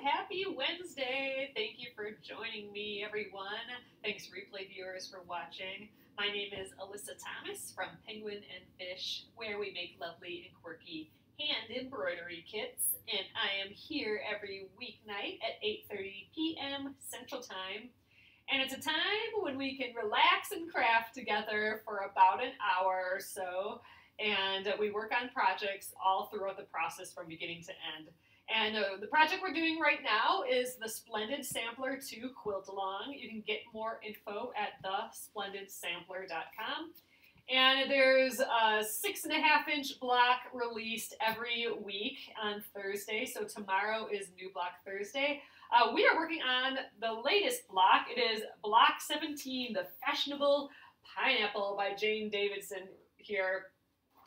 happy Wednesday. Thank you for joining me, everyone. Thanks, replay viewers, for watching. My name is Alyssa Thomas from Penguin and Fish, where we make lovely and quirky hand embroidery kits. And I am here every weeknight at 8:30 p.m. Central Time. And it's a time when we can relax and craft together for about an hour or so. And we work on projects all throughout the process from beginning to end. And the project we're doing right now is the Splendid Sampler 2 Quilt Along. You can get more info at thesplendidsampler.com. And there's a 6.5-inch block released every week on Thursday. So tomorrow is New Block Thursday. We are working on the latest block. It is Block 17, the Fashionable Pineapple by Jane Davidson here.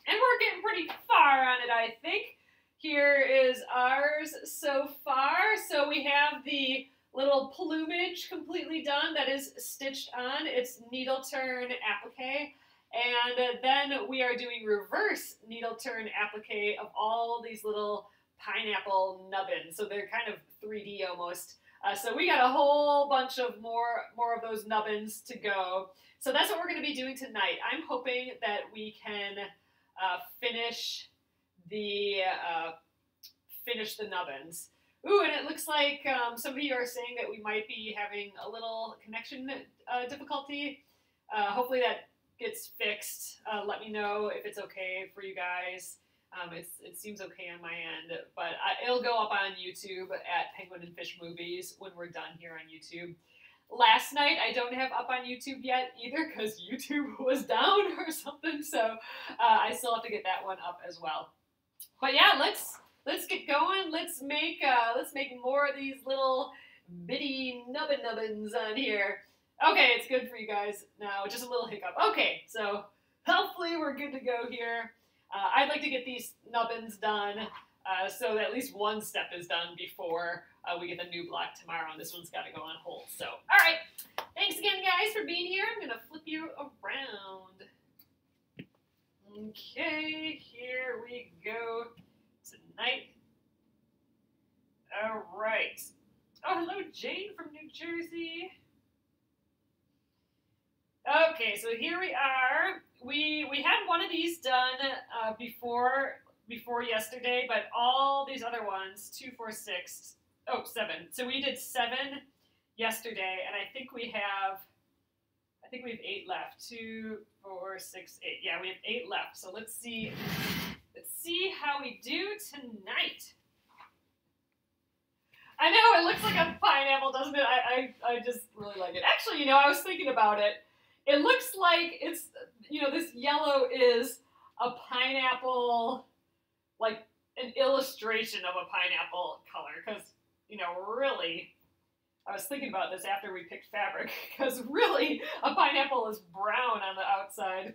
And we're getting pretty far on it, I think. Here is ours so far. So we have the little plumage completely done that is stitched on. It's needle turn applique. And then we are doing reverse needle turn applique of all these little pineapple nubbins. So they're kind of 3D almost. So we got a whole bunch of more of those nubbins to go. So that's what we're going to be doing tonight. I'm hoping that we can finish the nubbins. Ooh, and it looks like some of you are saying that we might be having a little connection difficulty. Hopefully that gets fixed. Let me know if it's okay for you guys. It seems okay on my end, but it'll go up on YouTube at Penguin and Fish Movies when we're done here on YouTube. Last night I don't have up on YouTube yet either because YouTube was down or something, so I still have to get that one up as well. But yeah, let's get going. Let's make more of these little bitty nubbins on here. Okay, it's good for you guys now. Just a little hiccup. Okay, so hopefully we're good to go here. I'd like to get these nubbins done so that at least one step is done before we get the new block tomorrow, and this one's got to go on hold. So, all right. Thanks again, guys, for being here. I'm going to flip you around. Okay, here we go tonight. All right. Oh, hello, Jane from New Jersey. Okay, so here we are. We had one of these done before yesterday, but all these other ones, 2, 4, 6, 7. So we did 7 yesterday, and I think we have 8 left. 2, 4, 6, 8. Yeah, we have 8 left. So let's see how we do tonight. I know it looks like a pineapple, doesn't it? I just really like it. Actually, I was thinking about it. It looks like it's, this yellow is a pineapple, like an illustration of a pineapple color. Because, really, I was thinking about this after we picked fabric. Because really, a pineapple is brown on the outside.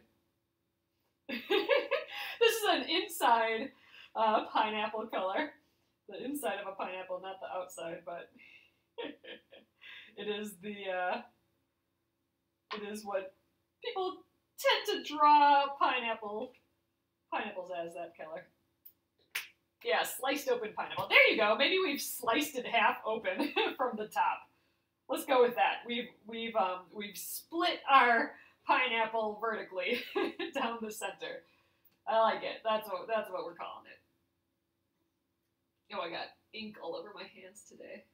This is an inside pineapple color. The inside of a pineapple, not the outside, but it is what people tend to draw pineapples as, that color. Yeah, sliced open pineapple. There you go. Maybe we've sliced it half open from the top. Let's go with that. We've split our pineapple vertically down the center. I like it. That's what we're calling it. Oh, I got ink all over my hands today.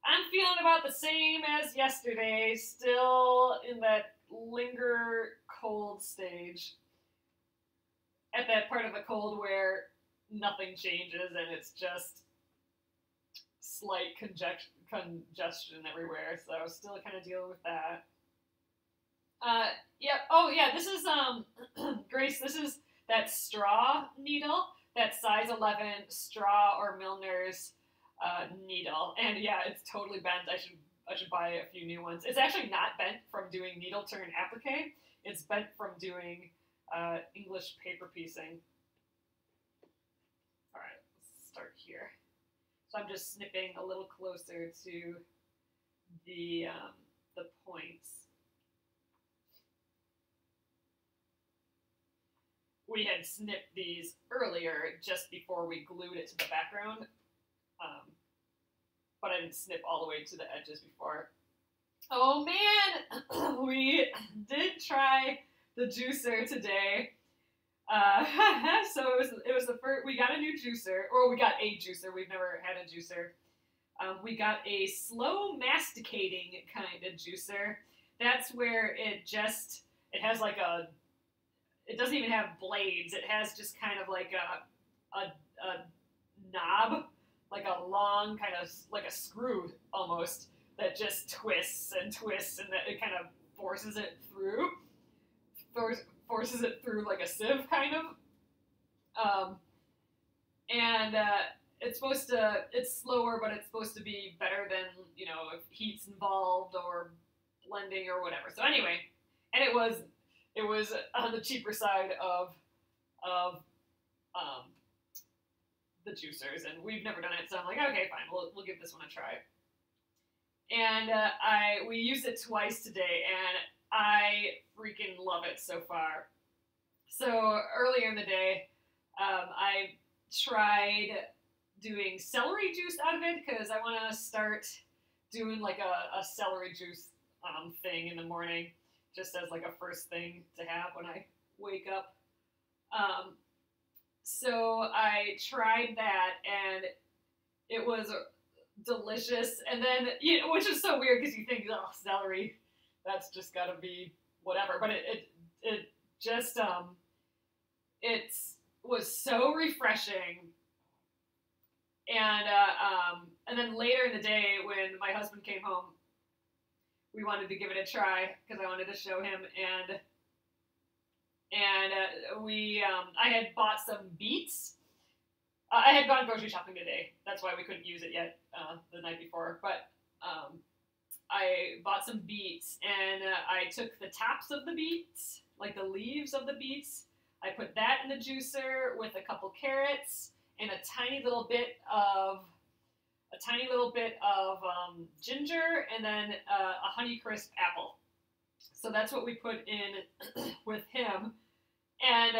I'm feeling about the same as yesterday, still in that linger cold stage. At that part of the cold where nothing changes and it's just slight congestion everywhere, so I was still kind of dealing with that. Yep. Oh, yeah, this is, Grace, this is that straw needle, that size 11 straw or Milner's needle, and yeah, it's totally bent. I should buy a few new ones. It's actually not bent from doing needle turn applique. It's bent from doing English paper piecing. All right, let's start here. So I'm just snipping a little closer to the points. We had snipped these earlier just before we glued it to the background. but I didn't snip all the way to the edges before. Oh man, we did try the juicer today. So it was the first, we got a new juicer, or we got a juicer. We've never had a juicer. We got a slow masticating kind of juicer. That's where it has like it doesn't even have blades. It has just kind of like a knob, like a long kind of like a screw almost, that just twists and twists, and that it kind of forces it through like a sieve kind of. And it's slower, but it's supposed to be better than, if heat's involved or blending or whatever. So anyway, and it was on the cheaper side of the juicers, and we've never done it, so I'm like, okay, fine, we'll give this one a try. And we used it twice today, and I freaking love it so far. So earlier in the day, I tried doing celery juice out of it, because I want to start doing like a celery juice thing in the morning, just as like a first thing to have when I wake up. So I tried that, and it was delicious. And then, which is so weird, because you think, oh, celery, that's just gotta be whatever. But it just, it was so refreshing. And then later in the day, when my husband came home, we wanted to give it a try, because I wanted to show him, and I had bought some beets. I had gone grocery shopping today. That's why we couldn't use it yet the night before. But I bought some beets, and I took the tops of the beets, like the leaves of the beets. I put that in the juicer with a couple carrots and a tiny little bit of ginger, and then a Honeycrisp apple. So that's what we put in with him. And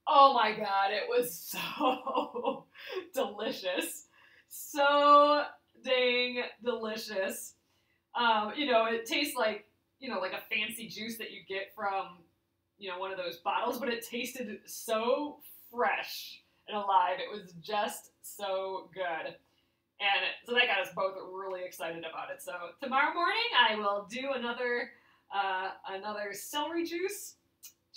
oh my god, it was so delicious. So dang delicious. It tastes like, like a fancy juice that you get from, one of those bottles, but it tasted so fresh and alive. It was just so good. And so that got us both really excited about it. So tomorrow morning I will do another celery juice.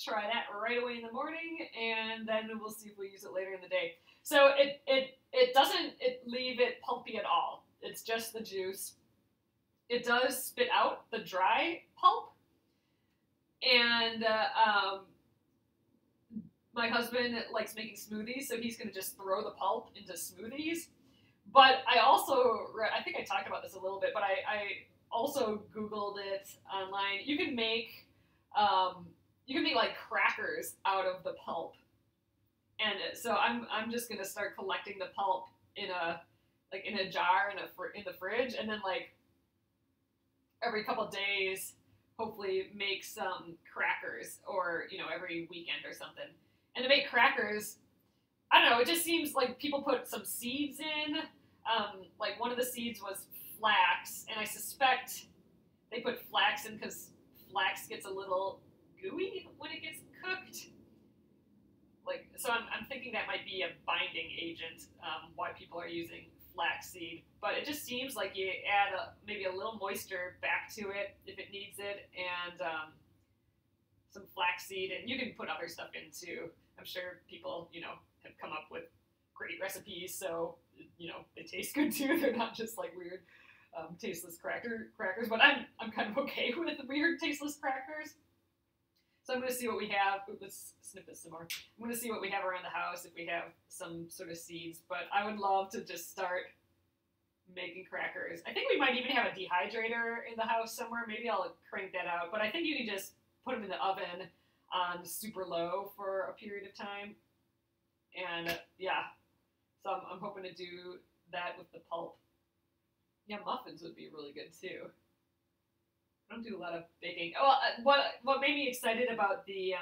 Try that right away in the morning, and then we'll see if we use it later in the day. So it doesn't leave it pulpy at all. It's just the juice. It does spit out the dry pulp. And my husband likes making smoothies, so he's going to just throw the pulp into smoothies. But I also, I think I talked about this a little bit, but I also Googled it online. You can make like crackers out of the pulp. And so I'm just going to start collecting the pulp in a jar in the fridge, and then like every couple days, hopefully make some crackers, or every weekend or something. And to make crackers, I don't know, it just seems like people put some seeds in. Like one of the seeds was flax, and I suspect they put flax in because flax gets a little gooey when it gets cooked. So I'm thinking that might be a binding agent, why people are using flaxseed. But it just seems like you add maybe a little moisture back to it if it needs it, and some flaxseed, and you can put other stuff in too. I'm sure people, have come up with great recipes, so they taste good too. They're not just like weird, tasteless crackers. But I'm kind of okay with weird, tasteless crackers. So I'm going to see what we have. Let's snip this some more. I'm going to see what we have around the house, if we have some sort of seeds. But I would love to just start making crackers. I think we might even have a dehydrator in the house somewhere. Maybe I'll crank that out. But I think you can just put them in the oven on super low for a period of time. And yeah, so I'm hoping to do that with the pulp. Yeah, muffins would be really good too. I don't do a lot of baking. Oh, what made me excited about the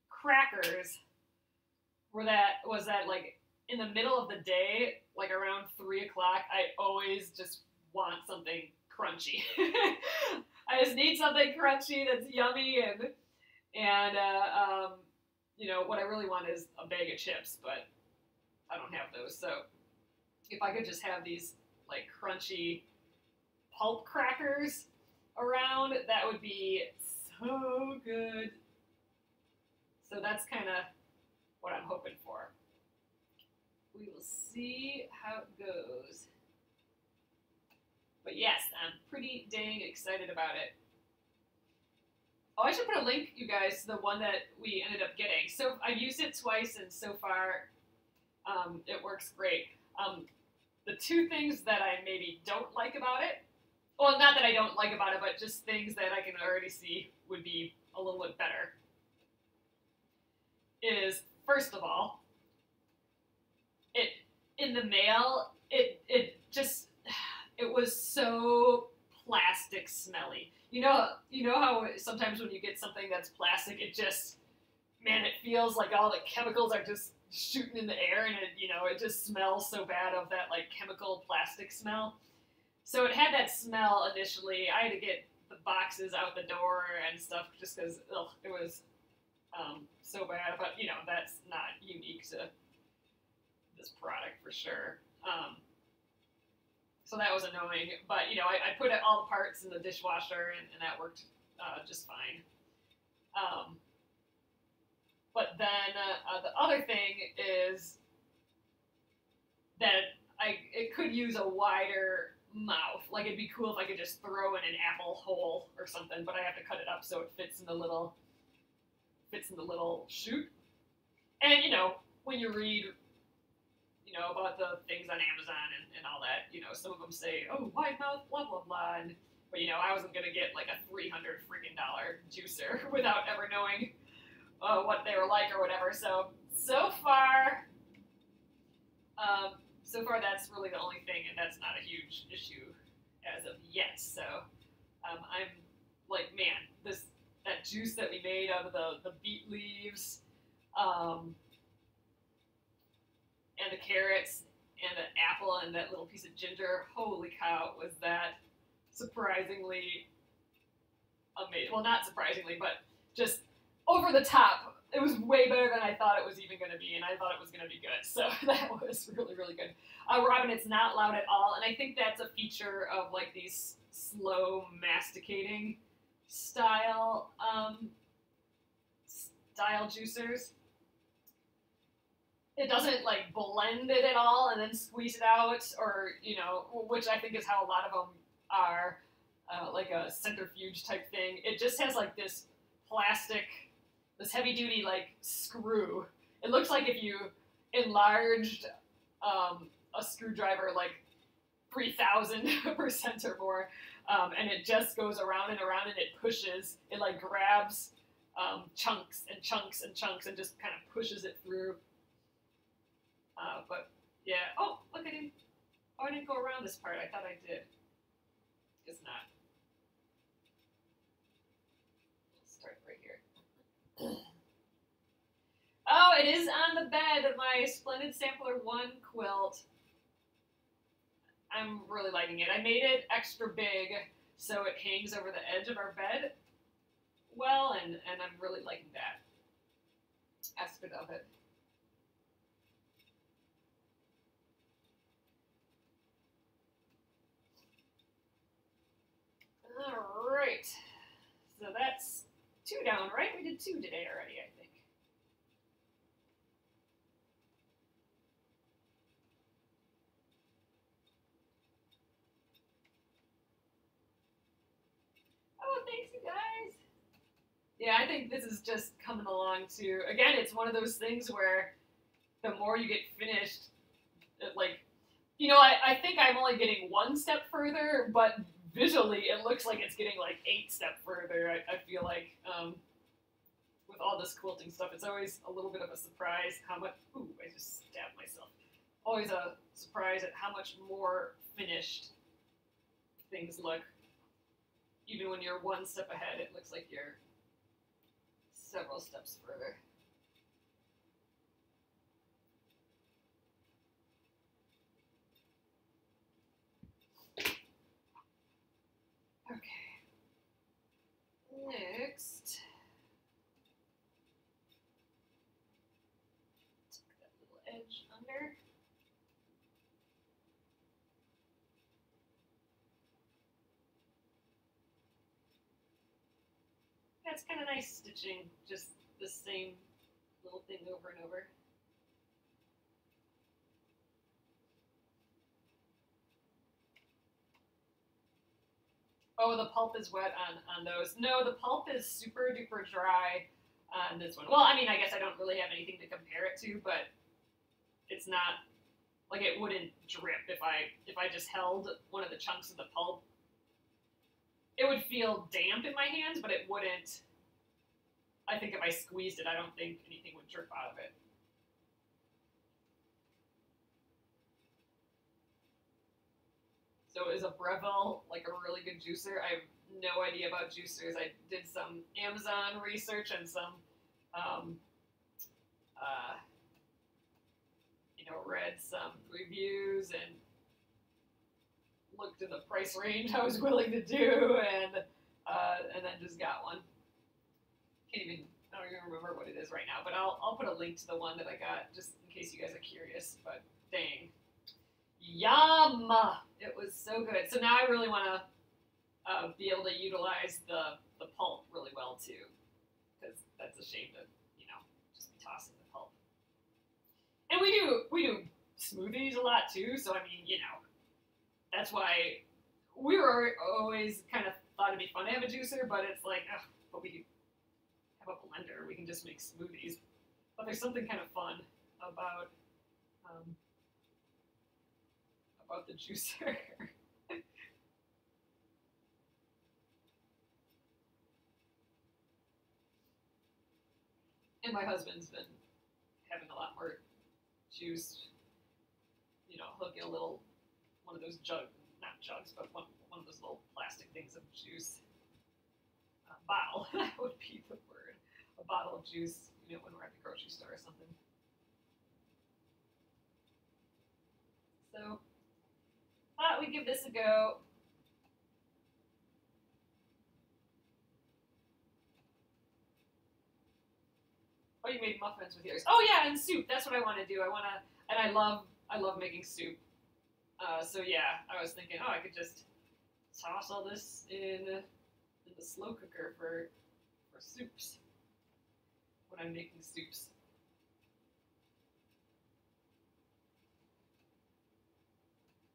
crackers was that like in the middle of the day, like around 3 o'clock, I always just want something crunchy. I just need something crunchy that's yummy, and you know, what I really want is a bag of chips, but I don't have those. So if I could just have these like crunchy pulp crackers around, that would be so good. So that's kind of what I'm hoping for. We will see how it goes. But yes, I'm pretty dang excited about it. Oh, I should put a link, you guys, to the one that we ended up getting. So I've used it twice, and so far it works great. The two things that I maybe don't like about it, well, not that I don't like about it, but just things that I can already see would be a little bit better, is, first of all, it in the mail, it was so plastic smelly. You know how sometimes when you get something that's plastic, it just, man, it feels like all the chemicals are just shooting in the air, and it just smells so bad of that like chemical plastic smell. So it had that smell initially. I had to get the boxes out the door and stuff just because it was so bad. But that's not unique to this product for sure. So that was annoying. But I put all the parts in the dishwasher, and that worked just fine. But then the other thing is that it could use a wider mouth. Like, it'd be cool if I could just throw in an apple whole or something, but I have to cut it up so it fits in the little chute. And when you read about the things on Amazon and all that, some of them say, oh, wide mouth, blah blah blah, but I wasn't gonna get like a $300 freaking juicer without ever knowing what they were like or whatever. So far that's really the only thing, and that's not a huge issue as of yet. So I'm like, man, that juice that we made out of the beet leaves, and the carrots and the apple and that little piece of ginger, holy cow, was that surprisingly amazing. Well, not surprisingly, but just over the top. It was way better than I thought it was even going to be, and I thought it was going to be good. So that was really, really good. Robin, it's not loud at all, and I think that's a feature of like these slow masticating style juicers. It doesn't like blend it at all and then squeeze it out, or which I think is how a lot of them are, like a centrifuge type thing. It just has like this heavy duty like screw. It looks like if you enlarged a screwdriver like 3,000% or more, and it just goes around and around, and it pushes. It like grabs chunks and chunks and chunks and just kind of pushes it through. But yeah. Oh, look, I didn't go around this part. I thought I did. Guess not. Let's start right here. Oh, it is on the bed, my Splendid Sampler 1 quilt. I'm really liking it. I made it extra big so it hangs over the edge of our bed well, and I'm really liking that aspect of it. All right, so that's 2 down, right? We did 2 today already, I think. Oh, thanks, you guys. Yeah, I think this is just coming along to, again, it's one of those things where the more you get finished, like, I think I'm only getting 1 step further, but visually it looks like it's getting like 8 steps further. I feel like with all this quilting stuff, it's always a little bit of a surprise how much, ooh, I just stabbed myself. Always a surprise at how much more finished things look. Even when you're 1 step ahead, it looks like you're several steps further. fixed. Tuck that little edge under. Yeah, it's kind of nice stitching just the same little thing over and over. Oh, the pulp is wet on those. No, the pulp is super duper dry on this one. Well, I mean, I guess I don't really have anything to compare it to, but it's not like it wouldn't drip if I just held one of the chunks of the pulp. It would feel damp in my hands, but it wouldn't. I think if I squeezed it, I don't think anything would drip out of it. So is a Breville like a really good juicer? I have no idea about juicers. I did some Amazon research and some, read some reviews and looked in the price range I was willing to do, and then just got one. I don't even remember what it is right now, but I'll put a link to the one that I got just in case you guys are curious. But dang. Yum! It was so good. So now I really want to be able to utilize the pulp really well too, because that's a shame to just be tossing the pulp. And we do smoothies a lot too. So I mean that's why we were always kind of thought it'd be fun to have a juicer, but it's like but we have a blender. We can just make smoothies. But there's something kind of fun about the juicer. And my husband's been having a lot more juice, hooking one of those not jugs, but one of those little plastic things of juice. Bottle, that would be the word. A bottle of juice, when we're at the grocery store or something. So, thought we'd give this a go. Oh, you made muffins with yours. Oh yeah, and soup. That's what I want to do. And I love making soup. So yeah, I was thinking, I could just toss all this in the slow cooker for soups when I'm making soups.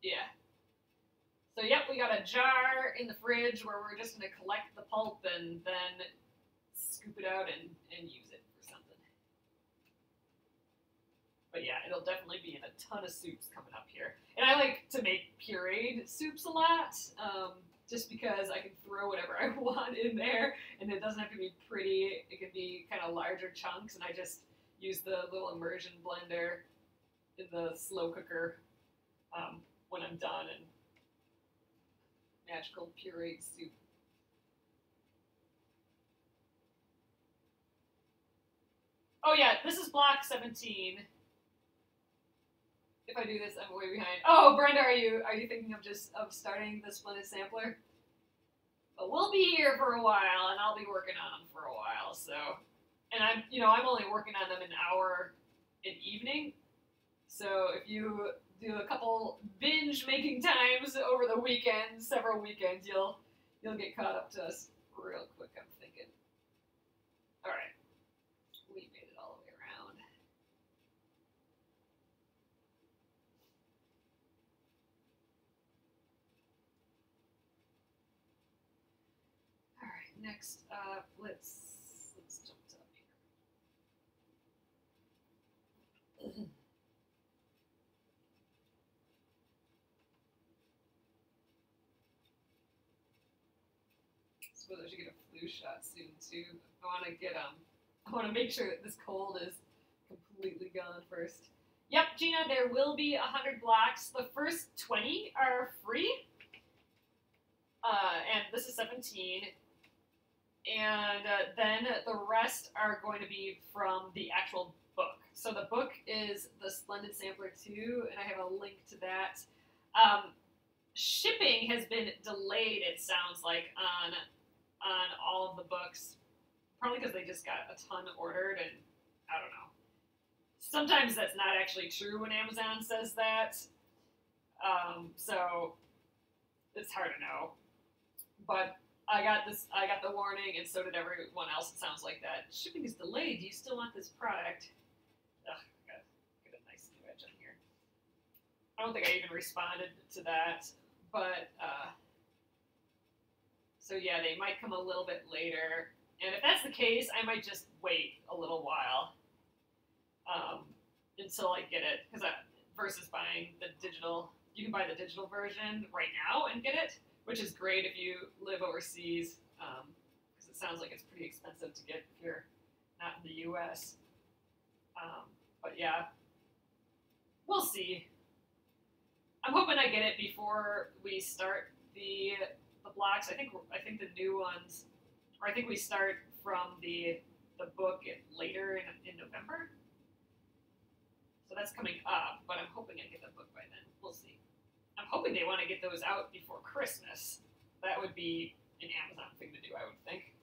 Yeah. So yep, we got a jar in the fridge where we're just going to collect the pulp and then scoop it out and use it for something. But yeah, it'll definitely be in a ton of soups coming up here. And I like to make pureed soups a lot, just because I can throw whatever I want in there, and it doesn't have to be pretty. It can be kind of larger chunks, and I just use the little immersion blender in the slow cooker when I'm done, and magical pureed soup. Oh yeah, this is block 17. If I do this, I'm way behind. Oh, Brenda, are you thinking of starting the Splendid Sampler? But we'll be here for a while, and I'll be working on them for a while. So, and I'm only working on them an hour an evening. So if you do a couple binge making times over the weekend, several weekends, you'll get caught up to us real quick, I'm thinking. All right, we made it all the way around. All right, next up, let's jump to up here. I suppose I should get a flu shot soon too. I want to make sure that this cold is completely gone first. Yep, Gina, there will be 100 blocks. The first 20 are free, and this is 17. And then the rest are going to be from the actual book. So the book is the Splendid Sampler 2, and I have a link to that. Shipping has been delayed, it sounds like, on all of the books. Probably because they just got a ton ordered, and I don't know. Sometimes that's not actually true when Amazon says that. So it's hard to know. But I got the warning, and so did everyone else. It sounds like that. Shipping is delayed. Do you still want this product? Ugh, I gotta get a nice new edge on here. I don't think I even responded to that, but so yeah, they might come a little bit later. And if that's the case, I might just wait a little while until I get it, because versus buying the digital. You can buy the digital version right now and get it, which is great if you live overseas, because it sounds like it's pretty expensive to get if you're not in the U.S. But yeah, we'll see. I'm hoping I get it before we start the blocks. I think the new ones, or I think we start from the book later in November. So that's coming up, but I'm hoping I get the book by then. We'll see. I'm hoping they want to get those out before Christmas. That would be an Amazon thing to do, I would think.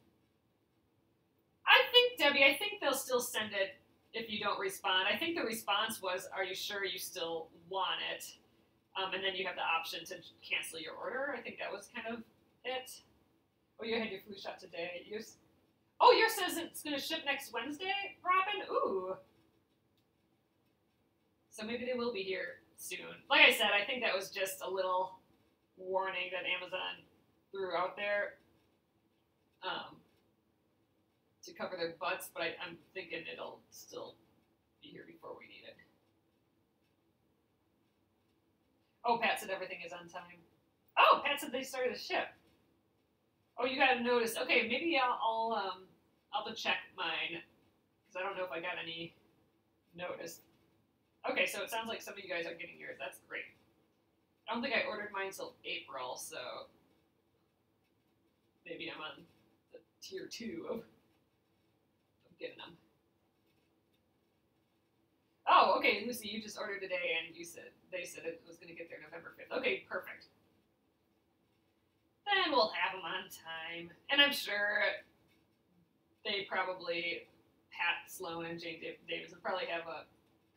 Debbie, I think they'll still send it if you don't respond. I think the response was, are you sure you still want it? And then you have the option to cancel your order. I think that was kind of it. Oh, you had your flu shot today. Yours says it's going to ship next Wednesday, Robin? Ooh. So maybe they will be here soon. Like I said, I think that was just a little warning that Amazon threw out there to cover their butts, but I'm thinking it'll still be here before we need it. Oh, Pat said everything is on time. Oh, Pat said they started to ship. Oh, you got a notice. Okay, maybe I'll have to check mine, because I don't know if I got any notice. Okay, so it sounds like some of you guys are getting yours. That's great. I don't think I ordered mine until April, so maybe I'm on the tier 2 of getting them. Oh, okay, Lucy, you just ordered today, and they said it was going to get there November 5th. Okay, perfect. Then we'll have them on time, and I'm sure they probably, Pat Sloan and Jane Davidson probably have a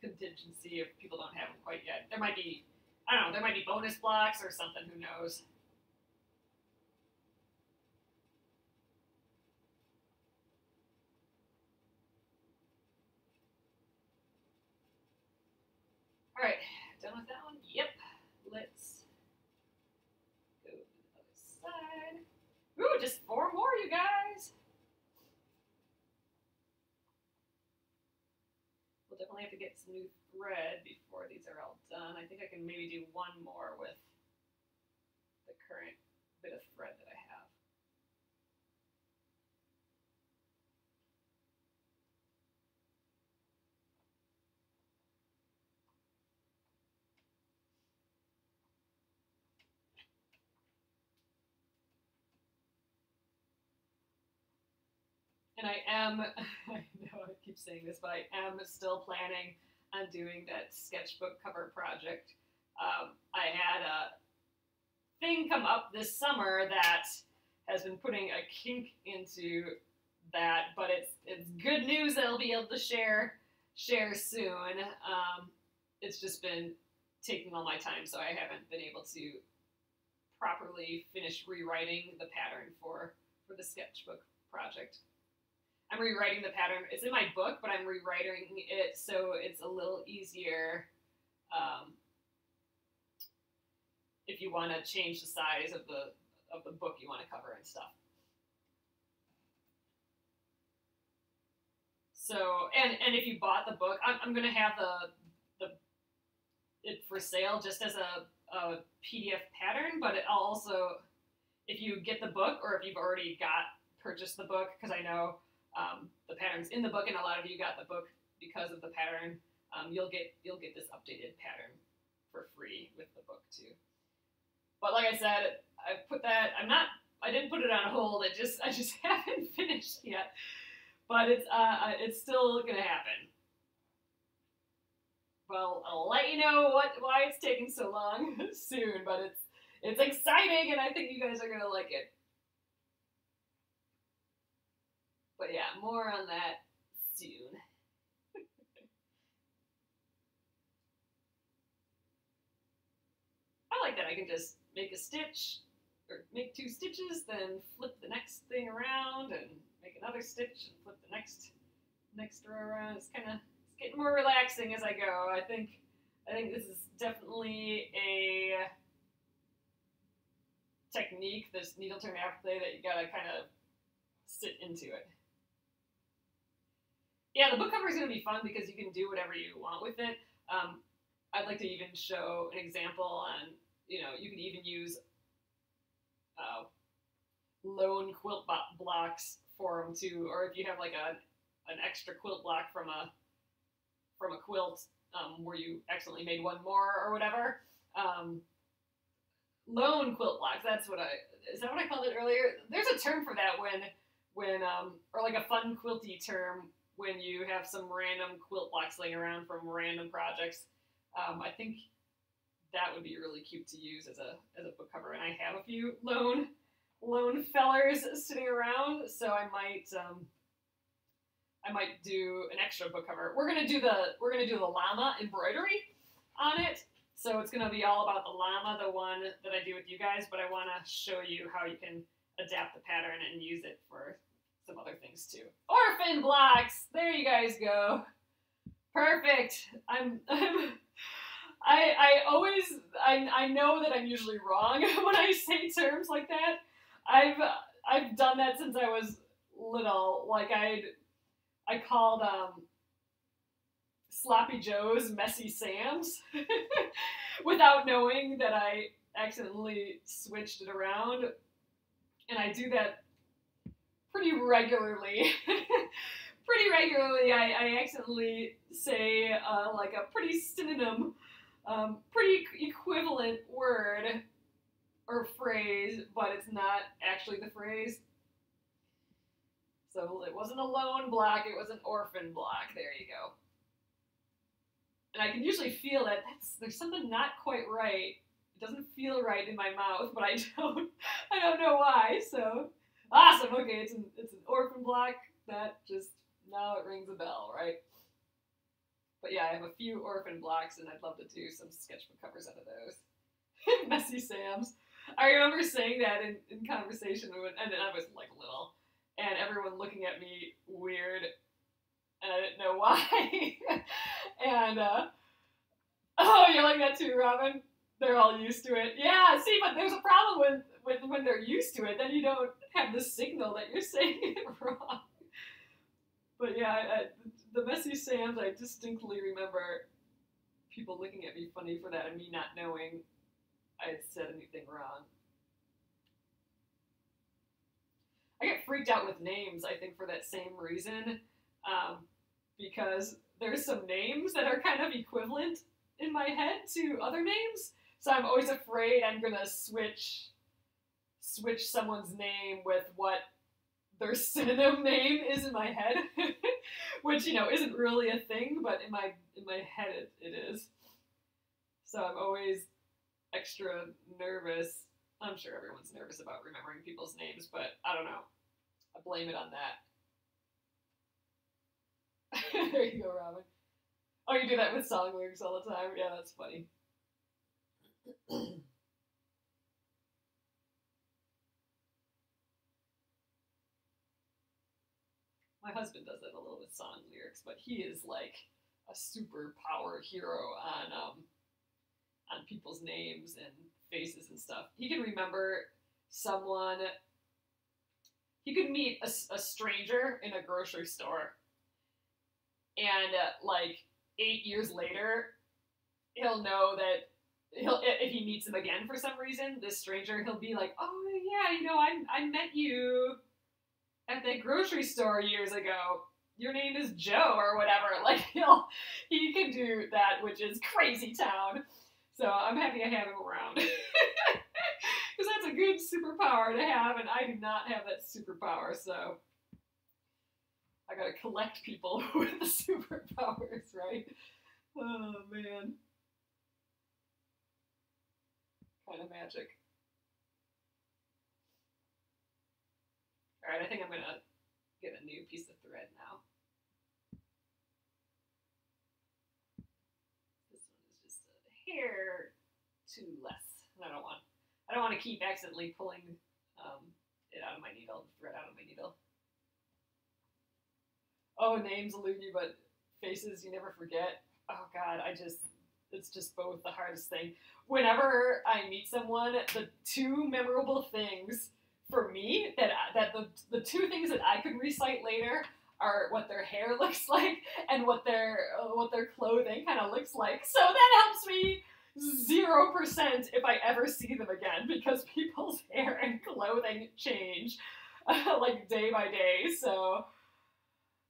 contingency if people don't have them quite yet. There might be, I don't know, there might be bonus blocks or something, who knows. All right, done with that one? Yep. Let's go to the other side. Ooh, just 4 more, you guys. We'll definitely have to get some new thread before these are all done. I think I can maybe do 1 more with the current bit of thread that I have. And I am, I know I keep saying this, but I am still planning on doing that sketchbook cover project. I had a thing come up this summer that has been putting a kink into that, but it's good news that I'll be able to share soon. It's just been taking all my time, so I haven't been able to properly finish rewriting the pattern for the sketchbook project. I'm rewriting the pattern. It's in my book, but I'm rewriting it so it's a little easier if you want to change the size of the book you want to cover and stuff. So, and if you bought the book, I'm going to have it for sale just as a PDF pattern, but it also, if you get the book or if you've already purchased the book, because I know the pattern's in the book, and a lot of you got the book because of the pattern. You'll get this updated pattern for free with the book too. But like I said, I put that. I didn't put it on hold. I just haven't finished yet. But it's still gonna happen. Well, I'll let you know why it's taking so long soon. But it's exciting, and I think you guys are gonna like it. But yeah, more on that soon. I like that I can just make a stitch, or make 2 stitches, then flip the next thing around and make another stitch and flip the next row around. It's getting more relaxing as I go. I think this is definitely a technique, this needle turn afterplay, that you gotta kind of sit into it. Yeah, the book cover is gonna be fun because you can do whatever you want with it. I'd like to even show an example on, you can even use lone quilt blocks for them too, or if you have like an extra quilt block from a quilt where you accidentally made one more or whatever. Lone quilt blocks. Is that what I called it earlier? There's a term for that when or like a fun quilty term when you have some random quilt blocks laying around from random projects. I think that would be really cute to use as a book cover, and I have a few lone fellers sitting around, so I might do an extra book cover. We're gonna do the llama embroidery on it, so it's gonna be all about the llama, the one that I do with you guys. But I want to show you how you can adapt the pattern and use it for some other things too. Orphan blocks. There you guys go. Perfect. I know that I'm usually wrong when I say terms like that. I've done that since I was little. Like I called Sloppy Joes Messy Sams without knowing that I accidentally switched it around, and I do that pretty regularly. I accidentally say like a pretty synonym, pretty equivalent word or phrase, but it's not actually the phrase. So it wasn't a lone block, it was an orphan block. There you go. And I can usually feel that there's something not quite right. It doesn't feel right in my mouth, but I don't know why. So awesome. Okay, it's an orphan block. That just, now it rings a bell, right? But yeah, I have a few orphan blocks, and I'd love to do some sketchbook covers out of those. Messy Sams. I remember saying that in conversation, and I was like little, and everyone looking at me weird, and I didn't know why. And oh, you're like that too, Robin? They're all used to it. Yeah, see, but there's a problem with when they're used to it, then you don't have the signal that you're saying it wrong. But yeah, the Messy Sams, I distinctly remember people looking at me funny for that and me not knowing I had said anything wrong. I get freaked out with names, I think, for that same reason, because there's some names that are kind of equivalent in my head to other names, so I'm always afraid I'm gonna switch someone's name with what their synonym name is in my head, which, isn't really a thing, but in my head it is. So I'm always extra nervous. I'm sure everyone's nervous about remembering people's names, but I don't know. I blame it on that. There you go, Robin. Oh, you do that with song lyrics all the time? Yeah, that's funny. My husband does that a little with song lyrics, but he is like a superpower hero on people's names and faces and stuff. He can remember someone. He could meet a stranger in a grocery store, and like 8 years later, he'll know that if he meets him again for some reason, this stranger, he'll be like, "Oh yeah, I met you at that grocery store years ago. Your name is Joe," or whatever. Like he can do that, which is crazy town. So I'm happy I have him around. Because that's a good superpower to have, and I do not have that superpower, so I gotta collect people with the superpowers, right? Oh, man. Kind of magic. Alright, I think I'm gonna get a new piece thread now. This one is just a hair too less. I don't want to keep accidentally pulling it out of my needle, the thread out of my needle. Oh, names elude you, but faces you never forget. Oh God, it's just both the hardest thing. Whenever I meet someone, the two memorable things for me that the two things that I could recite later are what their hair looks like and what their clothing kind of looks like. So that helps me 0% if I ever see them again, because people's hair and clothing change like day by day. So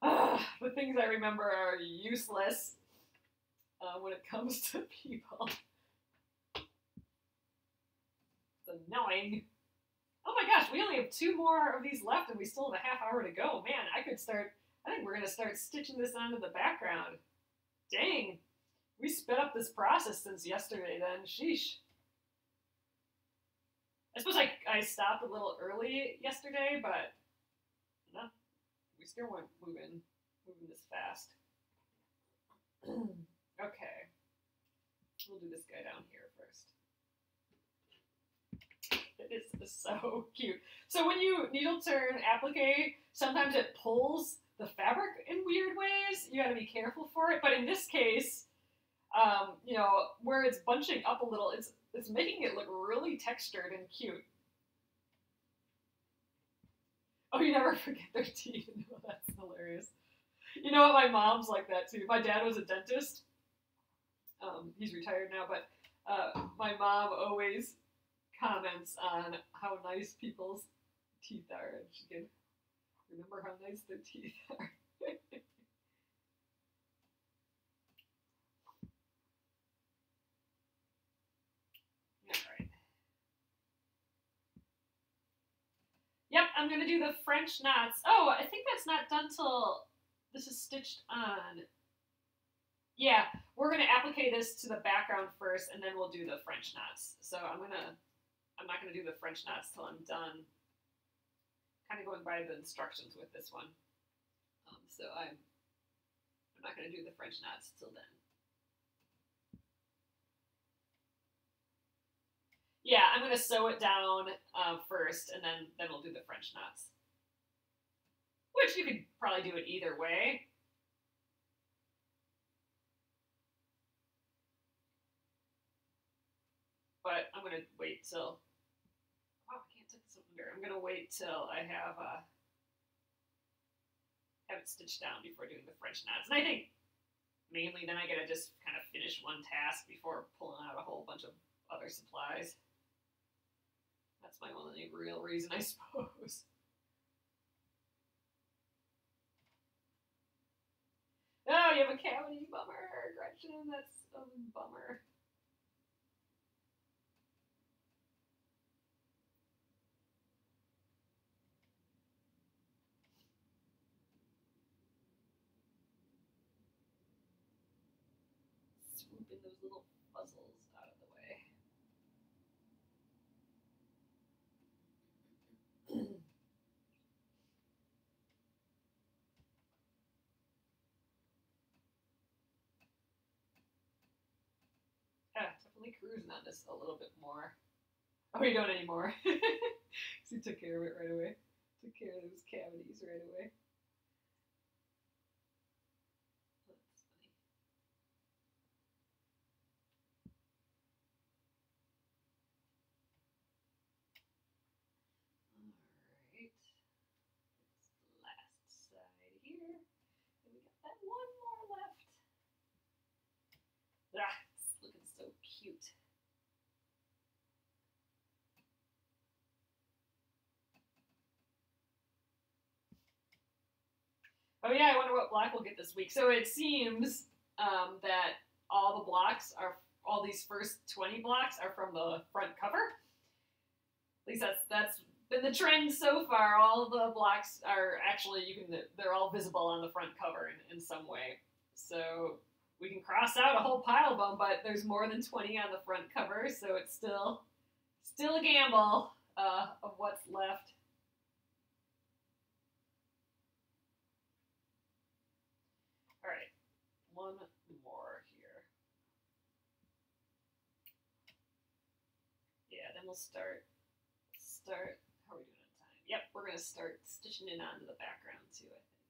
the things I remember are useless when it comes to people. It's annoying. Oh my gosh, we only have 2 more of these left and we still have a half hour to go. Man, I think we're going to start stitching this onto the background. Dang, we sped up this process since yesterday then. Sheesh. I suppose I stopped a little early yesterday, but no, we still weren't moving this fast. Okay, we'll do this guy down here first. It is so cute. So when you needle turn applique, sometimes it pulls the fabric in weird ways. You gotta be careful for it. But in this case, you know, where it's bunching up a little, it's making it look really textured and cute. Oh, you never forget their teeth. No, that's hilarious. You know what? My mom's like that too. My dad was a dentist. He's retired now, but my mom always comments on how nice people's teeth are, and she can remember how nice their teeth are. Alright. Yep, I'm going to do the French knots. Oh, I think that's not done till this is stitched on. Yeah, we're going to applique this to the background first, and then we'll do the French knots. So I'm not going to do the French knots till I'm done kind of going by the instructions with this one. So I'm not going to do the French knots till then. Yeah, I'm going to sew it down first, and then we'll do the French knots. Which you could probably do it either way. But I'm going to wait till... Oh, I can't tuck this under. I'm going to wait till I have it stitched down before doing the French knots. And I think mainly then I get to just kind of finish one task before pulling out a whole bunch of other supplies. That's my only real reason, I suppose. Oh, you have a cavity, bummer, Gretchen, that's a bummer. Swooping those little puzzles out of the way. Definitely cruising on this a little bit more. Oh, you don't anymore. So you took care of it right away. Took care of those cavities right away. That's funny. Alright. This last side here. And we got that one more left. Ah, it's looking so cute. Oh yeah, I wonder what block we'll get this week. So it seems that all the blocks are, all these first 20 blocks are from the front cover. At least that's been the trend so far. All the blocks are actually, they're all visible on the front cover in some way. So we can cross out a whole pile of them, but there's more than 20 on the front cover, so it's still a gamble of what's left. one more here. Yeah, then we'll start, how are we doing on time? Yep, we're gonna start stitching it onto the background too, I think.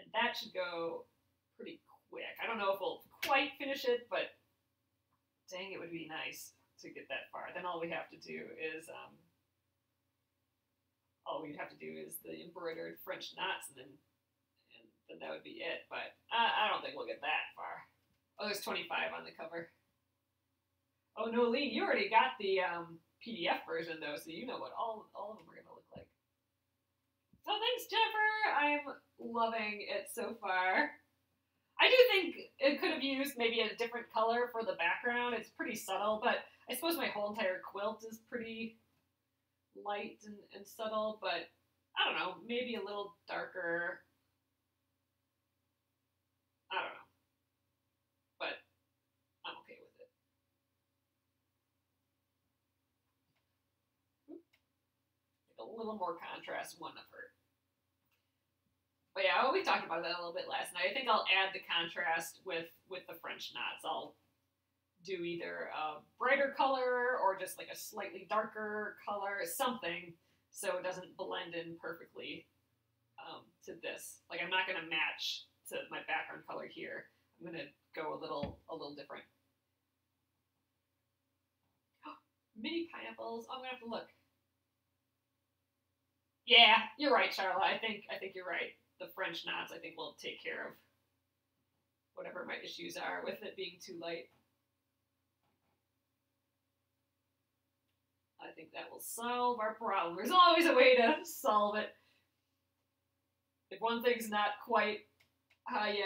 And that should go pretty quick. I don't know if we'll quite finish it, but dang, it would be nice to get that far. Then all we have to do is, the embroidered French knots, and then that would be it. But I don't think we'll get that far. Oh, there's 25 on the cover. Oh, Nolene, you already got the PDF version, though, so you know what all of them are going to look like. So thanks, Jennifer. I'm loving it so far. I do think it could have used maybe a different color for the background. It's pretty subtle, but I suppose my whole entire quilt is pretty light and subtle, but I don't know, maybe a little darker. I don't know, but I'm okay with it. Like a little more contrast wouldn't have hurt. But yeah, we talked about that a little bit last night. I think I'll add the contrast with the French knots. I'll do either a brighter color or just like a slightly darker color, something, so it doesn't blend in perfectly to this. Like, I'm not going to match to my background color here. I'm going to go a little different. Mini pineapples. Oh, I'm going to have to look. Yeah, you're right, Charlotte. I think you're right. The French knots, I think, will take care of whatever my issues are with it being too light. I think that will solve our problem. There's always a way to solve it. If one thing's not quite how you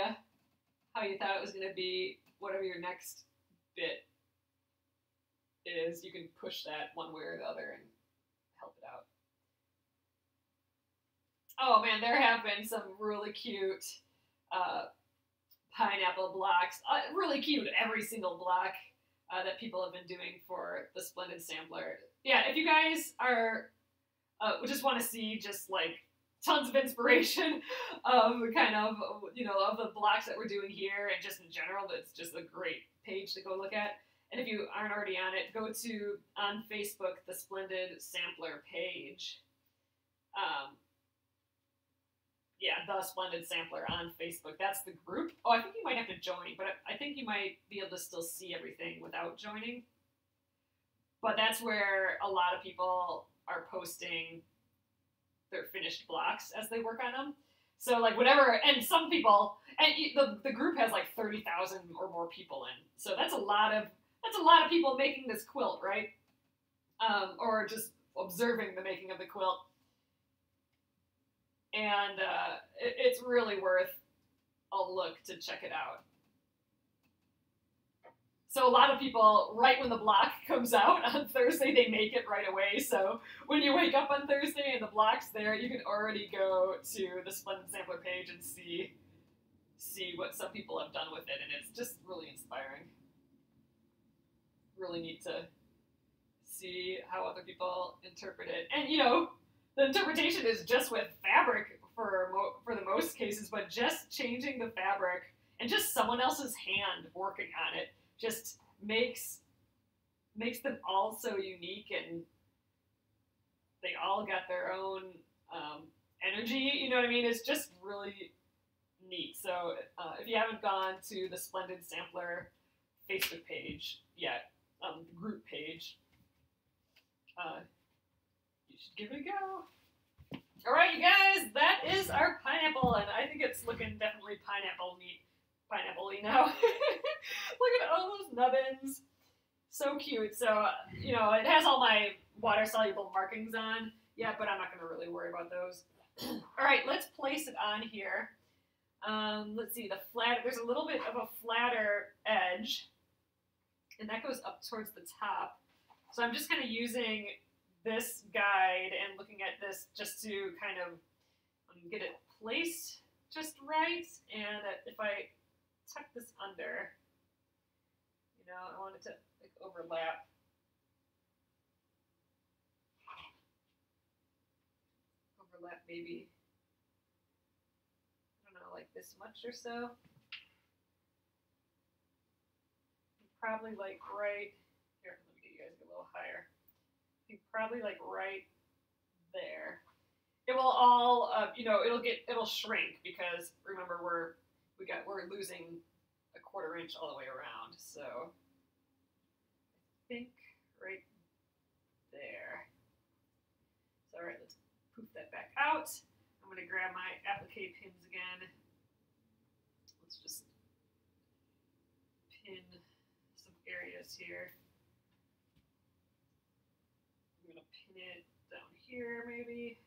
thought it was going to be, whatever your next bit is, you can push that one way or the other and help it out. Oh man, there have been some really cute pineapple blocks. Really cute, every single block that people have been doing for the Splendid Sampler. Yeah, if you guys are just want to see just like tons of inspiration of kind of, of the blocks that we're doing here and just in general, that's just a great page to go look at. And if you aren't already on it, go to, on Facebook, the Splendid Sampler page. Yeah, the Splendid Sampler on Facebook. That's the group. Oh, I think you might have to join, but I think you might be able to still see everything without joining. But that's where a lot of people are posting their finished blocks as they work on them. So like whatever, and some people, and the group has like 30,000 or more people in. So that's a lot of people making this quilt, right? Or just observing the making of the quilt. And it's really worth a look to check it out. So a lot of people, right when the block comes out on Thursday, they make it right away. So when you wake up on Thursday and the block's there, you can already go to the Splendid Sampler page and see what some people have done with it. And it's just really inspiring. Really neat to see how other people interpret it. And, the interpretation is just with fabric for the most cases, but just changing the fabric and just someone else's hand working on it just makes them all so unique, and they all got their own energy, you know what I mean? It's just really neat. So if you haven't gone to the Splendid Sampler Facebook page yet, group page, you should give it a go. All right, you guys, that is our pineapple, and I think it's looking definitely pineapple-y now. Look at all those nubbins. So cute. So, it has all my water-soluble markings on. Yeah, but I'm not going to really worry about those. All right, let's place it on here. Let's see, there's a little bit of a flatter edge, and that goes up towards the top. So I'm just kind of using this guide and looking at this just to kind of get it placed just right. And if I tuck this under, I want it to overlap. Overlap maybe, I don't know, like this much or so. probably like right here. Let me get you guys a little higher. I think probably like right there. It will all, it'll shrink because remember we're losing a 1/4 inch all the way around. So I think right there. So all right, let's poof that back out. I'm going to grab my applique pins again. Let's just pin some areas here. I'm going to pin it down here maybe.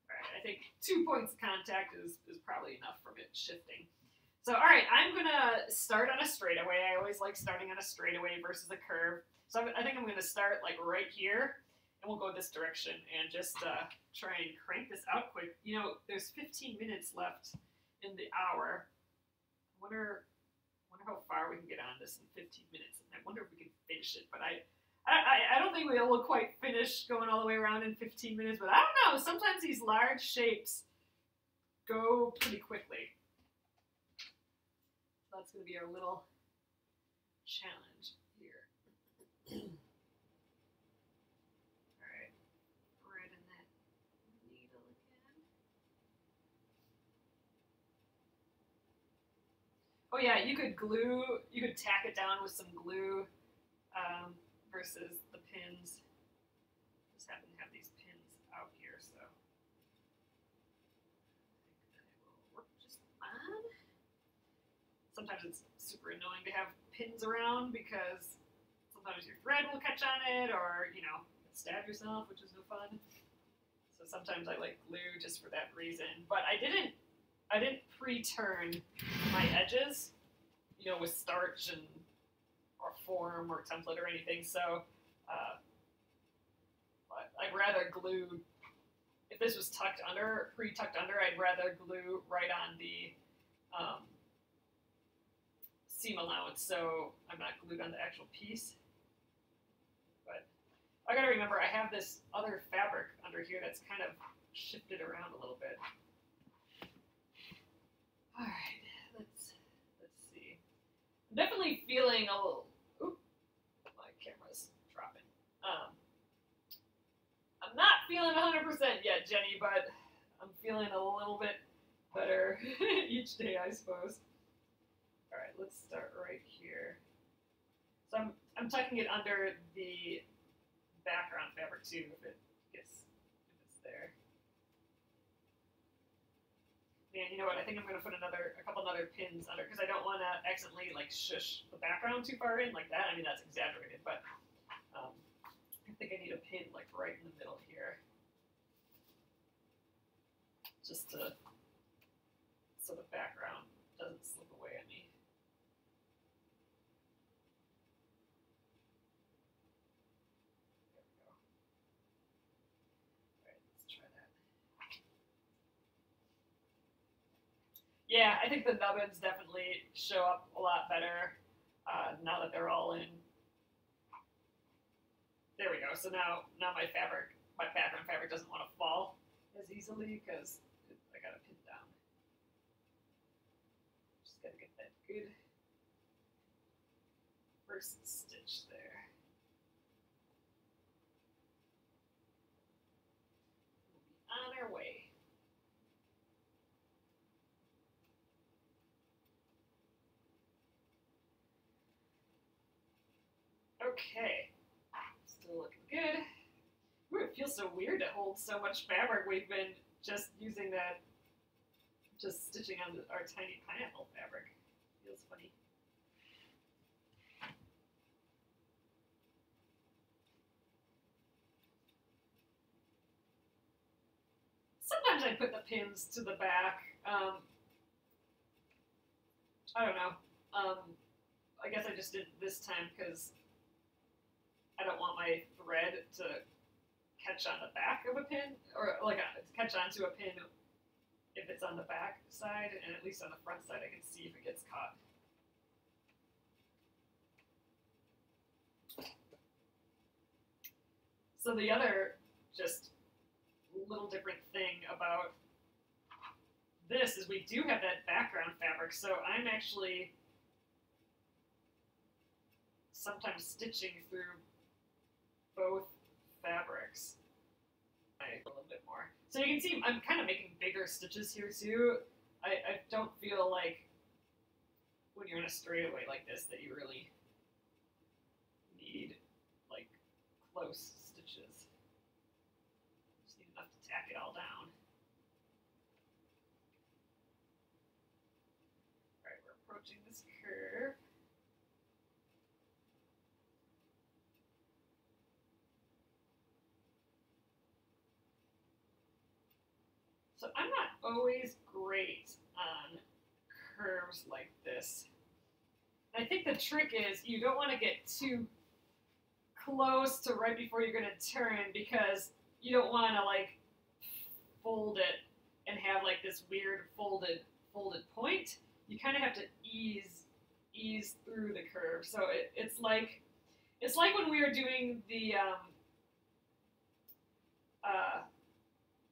All right, I think 2 points of contact is probably enough from it shifting. So all right, I'm going to start on a straightaway. I always like starting on a straightaway versus a curve. So I think I'm going to start like right here. And we'll go this direction and just try and crank this out quick. You know, there's 15 minutes left in the hour. I wonder how far we can get on this in 15 minutes. And I wonder if we can finish it. But I don't think we'll quite finish going all the way around in 15 minutes. But I don't know. Sometimes these large shapes go pretty quickly. So that's going to be our little challenge here. Oh yeah, you could tack it down with some glue versus the pins. Just happen to have these pins out here, so I think that it will work just fine. Sometimes it's super annoying to have pins around because sometimes your thread will catch on it or, stab yourself, which is no fun. So sometimes I like glue just for that reason. But I didn't pre-turn my edges, with starch or form or template or anything. So I'd rather glue, if this was pre-tucked under, I'd rather glue right on the seam allowance so I'm not glued on the actual piece. But I gotta remember I have this other fabric under here that's kind of shifted around a little bit. All right, let's see. I'm definitely feeling a little. Oop, my camera's dropping. I'm not feeling 100% yet, Jenny, but I'm feeling a little bit better each day, I suppose. All right, let's start right here. So I'm tucking it under the background fabric too, if it's there. And you know what? I think I'm going to put a couple other pins under because I don't want to accidentally like shush the background too far in like that. I mean, that's exaggerated, but I think I need a pin like right in the middle here, just so the background doesn't slip away at me. There we go. All right, let's try that. Yeah, I think the nubbins definitely show up a lot better now that they're all in. There we go. So now my background fabric doesn't want to fall as easily because I got it pinned down. Just got to get that good first stitch there. We'll be on our way. Okay, still looking good. Ooh, it feels so weird to hold so much fabric. We've been just using that, just stitching on our tiny pineapple fabric. Feels funny. Sometimes I put the pins to the back. I don't know. I guess I just did this time because I don't want my thread to catch on the back of a pin, or like catch onto a pin if it's on the back side, and at least on the front side I can see if it gets caught. So the other just little different thing about this is we do have that background fabric, so I'm actually sometimes stitching through both fabrics. A little bit more. So you can see I'm kind of making bigger stitches here too. I don't feel like when you're in a straightaway like this that you really need like close stitches. Just need enough to tack it all down. All right, we're approaching this curve. So I'm not always great on curves like this. I think the trick is you don't want to get too close to right before you're going to turn, because you don't want to like fold it and have like this weird folded point. You kind of have to ease through the curve. So it's like when we were doing the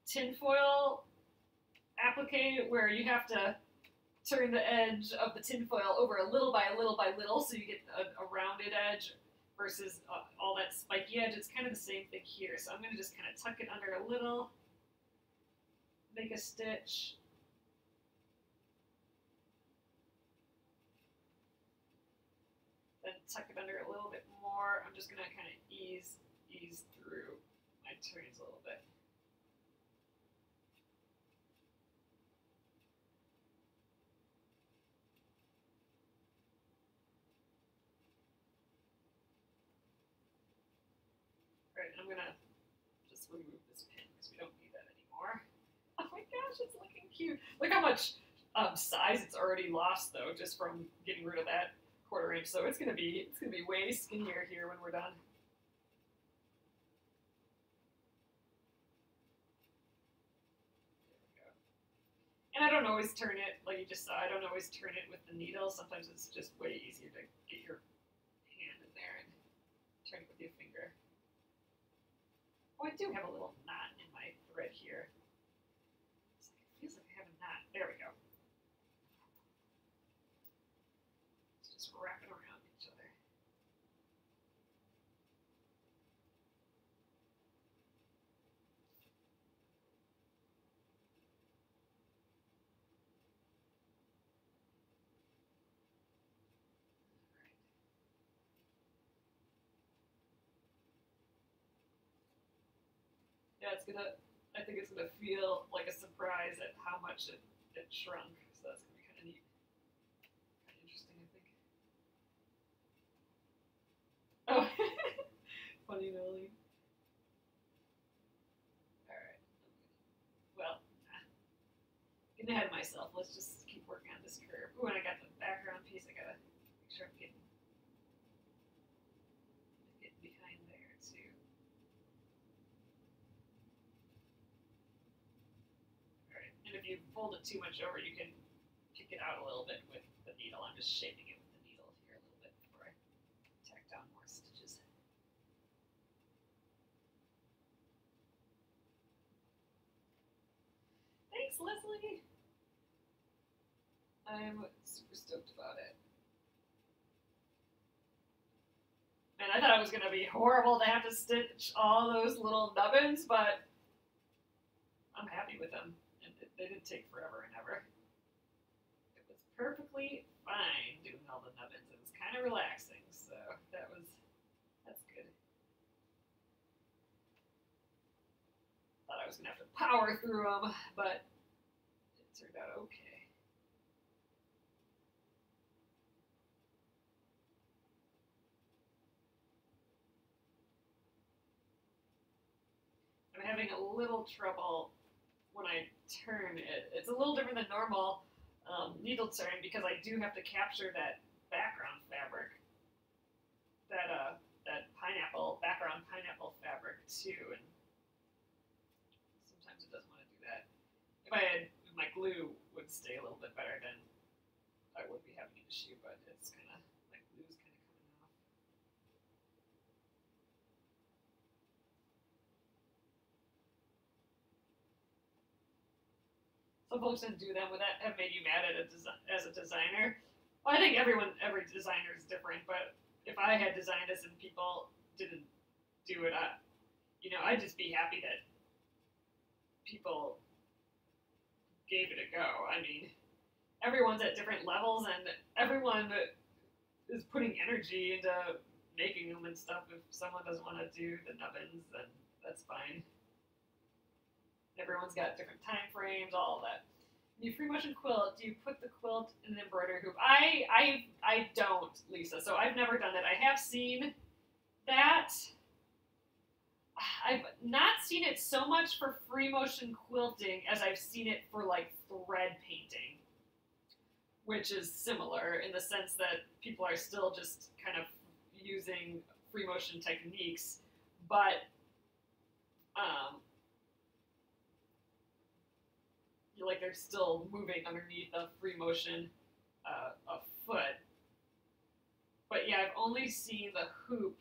tinfoil applique, where you have to turn the edge of the tinfoil over a little by little, so you get a rounded edge versus all that spiky edge. It's kind of the same thing here. So I'm going to just kind of tuck it under a little, make a stitch. Then tuck it under a little bit more. I'm just going to kind of ease through my turns a little bit. Alright, I'm going to just remove this pin because we don't need that anymore. Oh my gosh, it's looking cute. Look how much size it's already lost though, just from getting rid of that 1/4 inch. So it's gonna be way skinnier here when we're done. There we go. And I don't always turn it, like you just saw, I don't always turn it with the needle. Sometimes it's just way easier to get your hand in there and turn it with your finger. Oh, I do have a little knot in my thread here. It feels like I have a knot. There we go. It's just wrapping around each other. Yeah, I think it's gonna feel like a surprise at how much it shrunk. So that's gonna be kind of neat. Kind of interesting, I think. Oh, funny Nolly. Alright. Well, getting ahead of myself. Let's just keep working on this curve. Ooh, and I got the background piece. I gotta make sure I'm getting behind there too. Alright, and if you fold it too much over, you can kick it out a little bit with the needle. I'm just shaping it with the needle here a little bit before I tack down more stitches. Thanks, Leslie! I'm super stoked about it. And I thought it was going to be horrible to have to stitch all those little nubbins, but I'm happy with them. And they didn't take forever and ever. It was perfectly fine doing all the nubbins. It was kind of relaxing, so that's good. Thought I was going to have to power through them, but it turned out okay. I'm having a little trouble when I turn it. It's a little different than normal needle turn because I do have to capture that background fabric, that background pineapple fabric too, and sometimes it doesn't want to do that. If my glue would stay a little bit better, then I would be having an issue, but it's kind of, my glue's kind of coming off. So folks didn't do them. Would that have made you mad at as a designer? Well, I think every designer is different, but if I had designed this and people didn't do it, I'd just be happy that people gave it a go. I mean, everyone's at different levels, and everyone is putting energy into making them and stuff. If someone doesn't want to do the nubbins, then that's fine. Everyone's got different time frames, all of that. You free motion quilt, do you put the quilt in an embroidery hoop? I don't, Lisa, so I've never done that. I have seen that. I've not seen it so much for free motion quilting as I've seen it for like thread painting, which is similar in the sense that people are still just kind of using free motion techniques, but like they're still moving underneath a free motion a foot. But yeah, I've only seen the hoop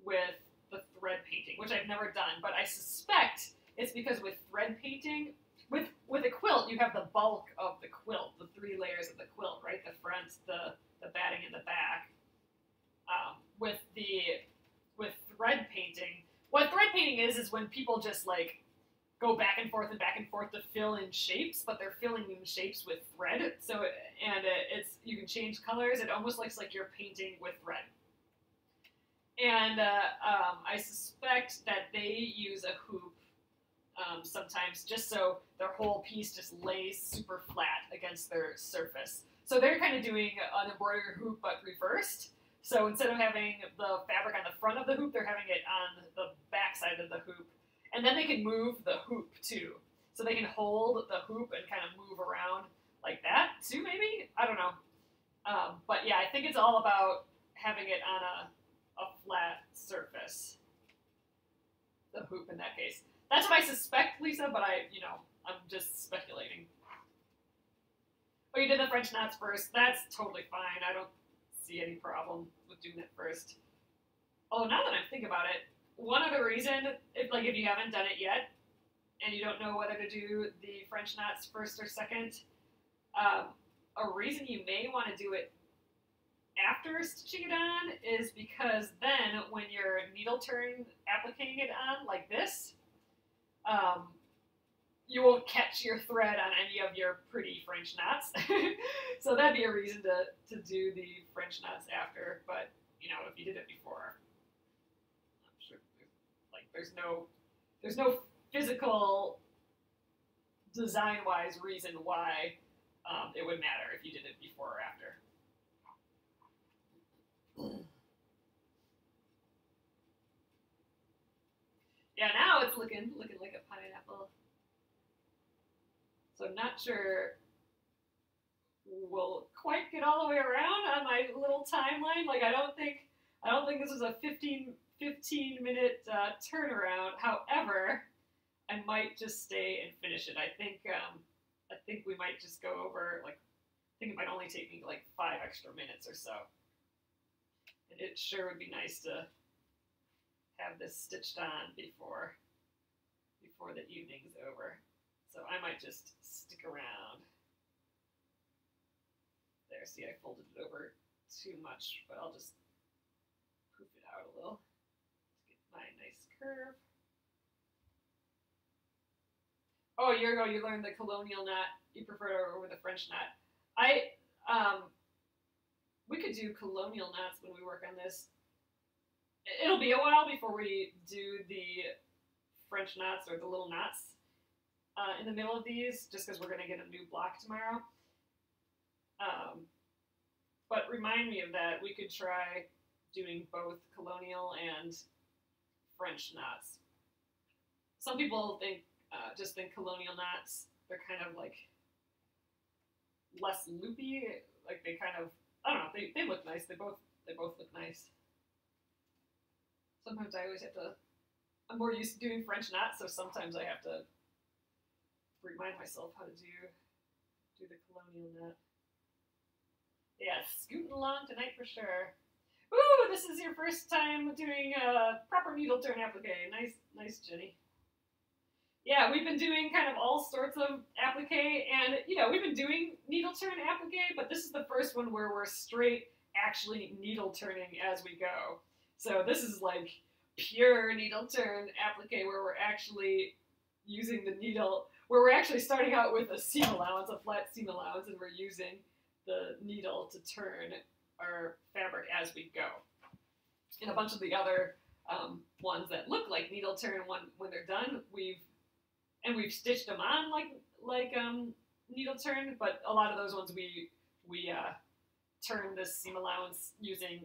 with the thread painting, which I've never done, but I suspect it's because with thread painting, with a quilt, you have the bulk of the quilt, the 3 layers of the quilt, right? The front, the batting, and the back. With thread painting, what thread painting is when people just like go back and forth to fill in shapes, but they're filling in shapes with thread. So it's you can change colors. It almost looks like you're painting with thread. And I suspect that they use a hoop sometimes just so their whole piece just lays super flat against their surface. So they're kind of doing an embroidery hoop but reversed. So instead of having the fabric on the front of the hoop, they're having it on the back side of the hoop. And then they can move the hoop too. So they can hold the hoop and kind of move around like that too, maybe? I don't know. But yeah, I think it's all about having it on a flat surface. The hoop in that case. That's what I suspect, Lisa, but I'm just speculating. Oh, you did the French knots first. That's totally fine. I don't see any problem with doing that first. Although now that I'm thinking about it, one other reason, if you haven't done it yet, and you don't know whether to do the French knots first or second, a reason you may want to do it after stitching it on is because then when you're needle turn applicating it on like this, you won't catch your thread on any of your pretty French knots. So that'd be a reason to do the French knots after. But if you did it before, I'm sure there's no physical design-wise reason why it would matter if you did it before or after. Yeah, now it's looking like a pineapple. So I'm not sure we'll quite get all the way around on my little timeline. Like I don't think this was a 15-minute turnaround. However, I might just stay and finish it. I think we might just go over I think it might only take me like 5 extra minutes or so. And it sure would be nice to have this stitched on before the evening's over. So I might just stick around. There, see, I folded it over too much, but I'll just poof it out a little to get my nice curve. Oh, a year ago you learned the colonial knot. You preferred it over the French knot. We could do colonial knots when we work on this. It'll be a while before we do the French knots or the little knots in the middle of these, just because we're going to get a new block tomorrow. But remind me of that. We could try doing both colonial and French knots. Some people just think colonial knots, they're kind of like less loopy. Like they kind of, I don't know, they look nice. They both look nice. Sometimes I always have to, I'm more used to doing French knots, so sometimes I have to remind myself how to do the colonial knot. Yeah, scooting along tonight for sure. Ooh, this is your first time doing a proper needle turn applique. Nice, Jenny. Yeah, we've been doing kind of all sorts of applique, and we've been doing needle turn applique, but this is the first one where we're straight actually needle turning as we go. So this is like pure needle turn applique where we're actually using the needle, where we're actually starting out with a seam allowance, a flat seam allowance, and we're using the needle to turn our fabric as we go. And a bunch of the other ones that look like needle turn when they're done, we've stitched them on like needle turn, but a lot of those ones we turn this seam allowance using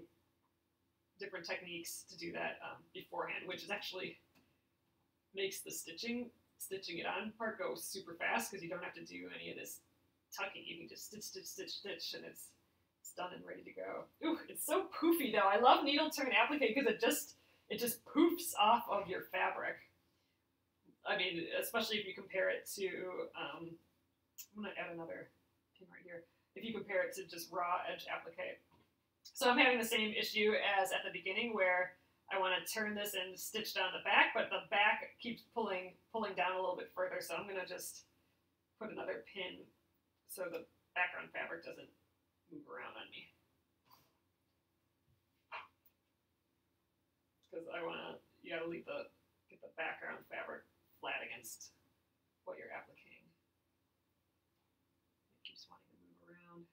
different techniques to do that beforehand, which is actually makes the stitching it on part go super fast because you don't have to do any of this tucking. You can just stitch, stitch, stitch, stitch, and it's done and ready to go. Ooh, it's so poofy though. I love needle turn applique because it just poofs off of your fabric. I mean, especially if you compare it to, I'm going to add another pin right here. If you compare it to just raw edge applique. So I'm having the same issue as at the beginning where I want to turn this and stitch down the back, but the back keeps pulling down a little bit further. So I'm going to just put another pin so the background fabric doesn't move around on me. Because you got to get the background fabric flat against what you're appliquing. It keeps wanting to move around.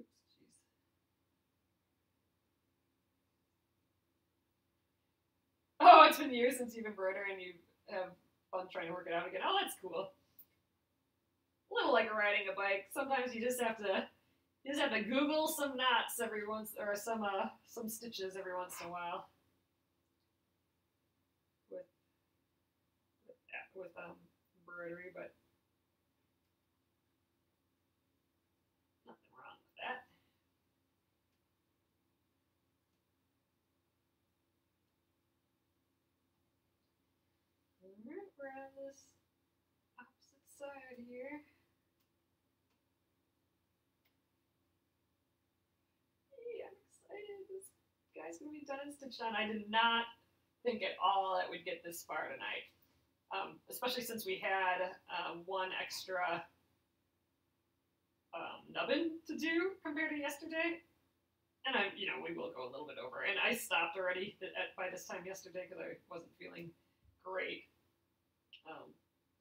Oops, jeez. Oh, it's been years since you've embroidered and you have fun trying to work it out again. Oh, that's cool. A little like riding a bike. Sometimes you just have to Google some knots every once, or some stitches every once in a while. With embroidery, but nothing wrong with that. Alright, we're on this opposite side here. Hey, I'm excited. This guy's gonna be done and stitched on. I did not think at all that we'd get this far tonight. Especially since we had one extra nubbin to do compared to yesterday. And we will go a little bit over. And I stopped already by this time yesterday because I wasn't feeling great.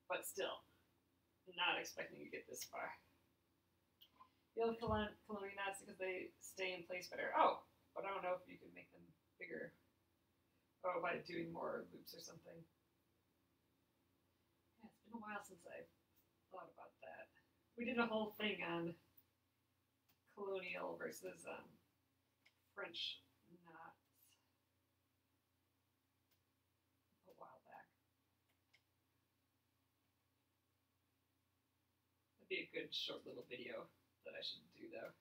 But still, not expecting to get this far. The other colonial knots because they stay in place better. Oh, but I don't know if you can make them bigger. Oh, by doing more loops or something. Yeah, it's been a while since I thought about that. We did a whole thing on colonial versus French knots a while back. That'd be a good short little video that I should do though.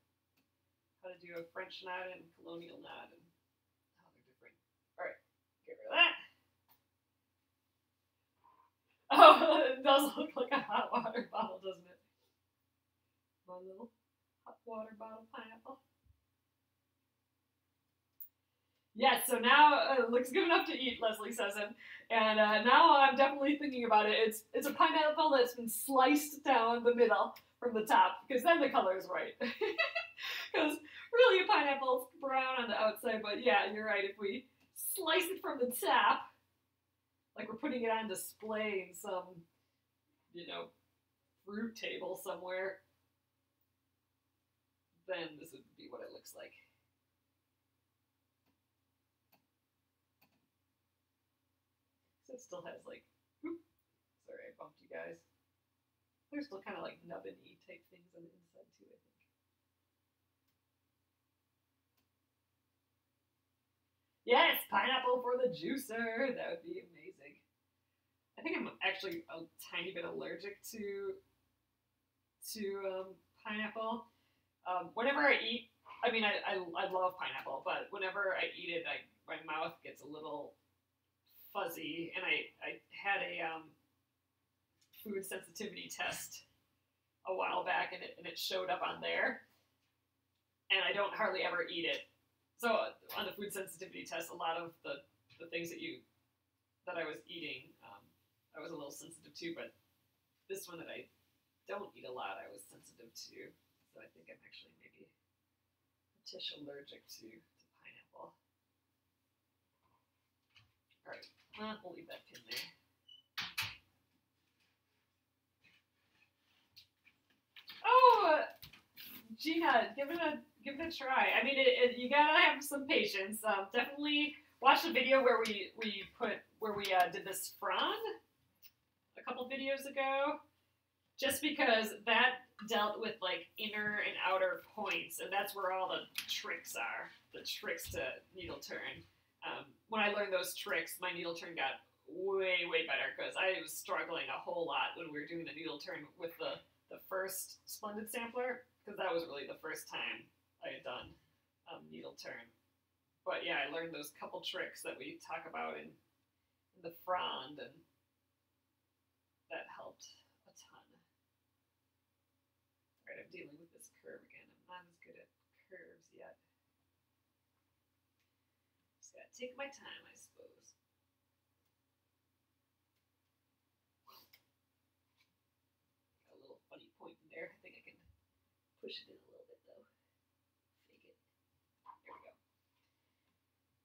How to do a French knot and colonial knot and how they're different. Alright, get rid of that. Oh, it does look like a hot water bottle, doesn't it? My little hot water bottle pineapple. Yes, so now it looks good enough to eat, Leslie says it. And now I'm definitely thinking about it. It's a pineapple that's been sliced down the middle from the top, because then the color is right. Because really a pineapple's brown on the outside, but yeah, you're right. If we slice it from the top, like we're putting it on display in some, fruit table somewhere, then this would be what it looks like. So it still has like, sorry I bumped you guys. There's still kind of like nubbin-y type things on the inside too, I think. Yes, pineapple for the juicer. That would be amazing. I think I'm actually a tiny bit allergic to pineapple. Whenever I eat, I mean, I love pineapple, but whenever I eat it, my mouth gets a little fuzzy, and I had a food sensitivity test a while back, and it showed up on there, and I don't hardly ever eat it. So on the food sensitivity test, a lot of the the things that I was eating, I was a little sensitive to, but this one that I don't eat a lot, I was sensitive to. So I think I'm actually maybe tish allergic to pineapple. All right, well, we'll leave that pin there. Oh, Gina, give it a try. I mean, you gotta have some patience. Definitely watch the video where we did this frond a couple videos ago, just because that dealt with like inner and outer points, and that's where all the tricks are. The tricks to needle turn. When I learned those tricks, my needle turn got way better because I was struggling a whole lot when we were doing the needle turn with the first Splendid Sampler, because that was really the first time I had done needle turn. But yeah, I learned those couple tricks that we talk about in the frond, and that helped a ton. All right, I'm dealing with this curve again. I'm not as good at curves yet. Just gotta take my time, I suppose. Got a little funny point in there. I think I can push it in a little bit though. Fake it. There we go.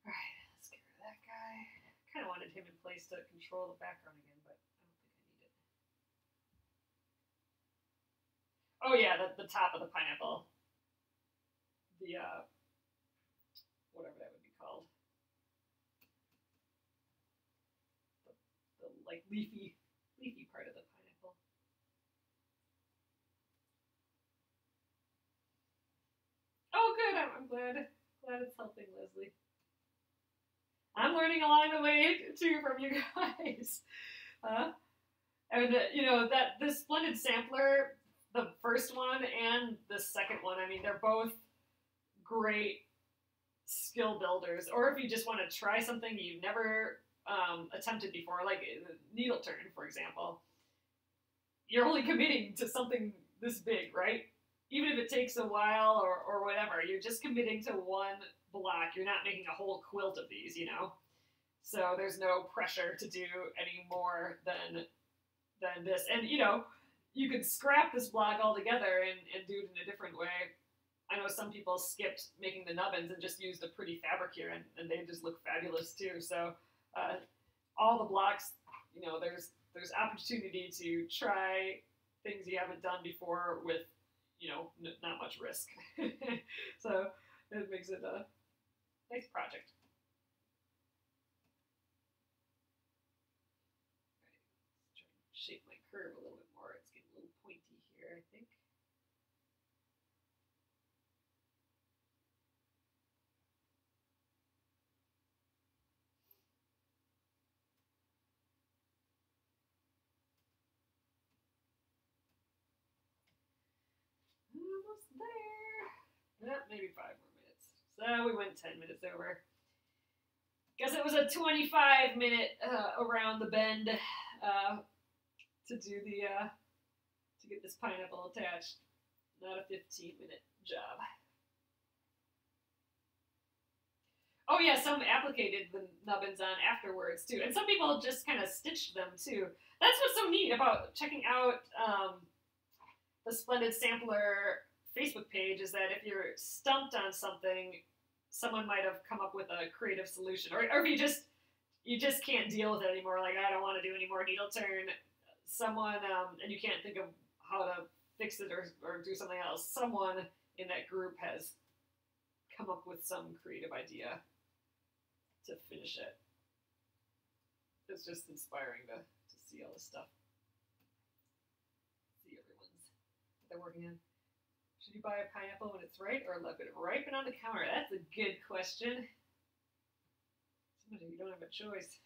Alright, let's get rid of that guy. Kind of wanted him in place to control the background again, but I don't think I need it. Oh yeah, the top of the pineapple. The, whatever that would be called. The like leafy part of the pineapple. Oh, good. I'm glad it's helping, Leslie. I'm learning along the way too from you guys. And you know that this Splendid Sampler, the first one and the second one, I mean, they're both great skill builders. Or if you just want to try something you've never attempted before, like needle turn, for example, you're only committing to something this big, right? Even if it takes a while or whatever, you're just committing to one block. You're not making a whole quilt of these, you know? So there's no pressure to do any more than this. And, you know, you could scrap this block altogether and do it in a different way. I know some people skipped making the nubbins and just used a pretty fabric here, and they just look fabulous too. So all the blocks, you know, there's opportunity to try things you haven't done before with, you know, not much risk. So it makes it a nice project. All right, let's try and shape my curve a little bit more. It's getting a little pointy here, I think. Almost there. Maybe 5 more minutes. So we went 10 minutes over. Guess it was a 25-minute around the bend to do the to get this pineapple attached. Not a 15-minute job. Oh yeah, some applicated the nubbins on afterwards too, and some people just kind of stitched them too. That's what's so neat about checking out the Splendid Sampler Facebook page, is that if you're stumped on something, someone might have come up with a creative solution, or if you just can't deal with it anymore, like I don't want to do any more needle turn, someone and you can't think of how to fix it or do something else, someone in that group has come up with some creative idea to finish it. It's just inspiring to see all this stuff. See everyone's what they're working on. Should you buy a pineapple when it's ripe or let it ripen on the counter? That's a good question. Sometimes you don't have a choice.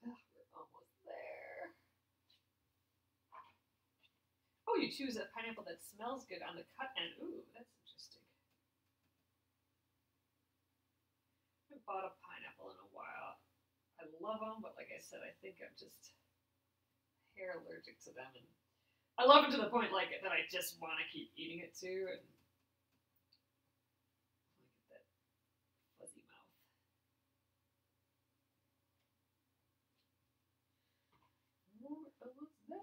We're almost there. Oh, you choose a pineapple that smells good on the cut end. Ooh, that's interesting. I haven't bought a pineapple in a while. I love them, but like I said, I think I'm just hair allergic to them. And I love it to the point like that I just want to keep eating it too. And look at that fuzzy mouth. We're almost there.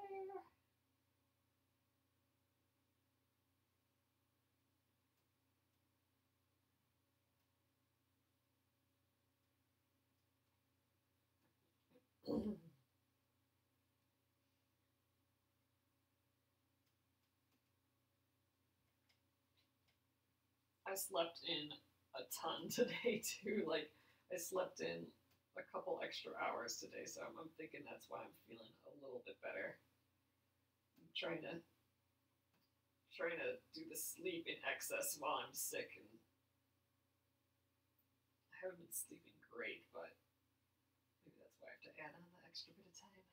I slept in a ton today too. Like I slept in a couple extra hours today, so I'm thinking that's why I'm feeling a little bit better. I'm trying to do the sleep in excess while I'm sick, and I haven't been sleeping great, but maybe that's why I have to add on the extra bit of time.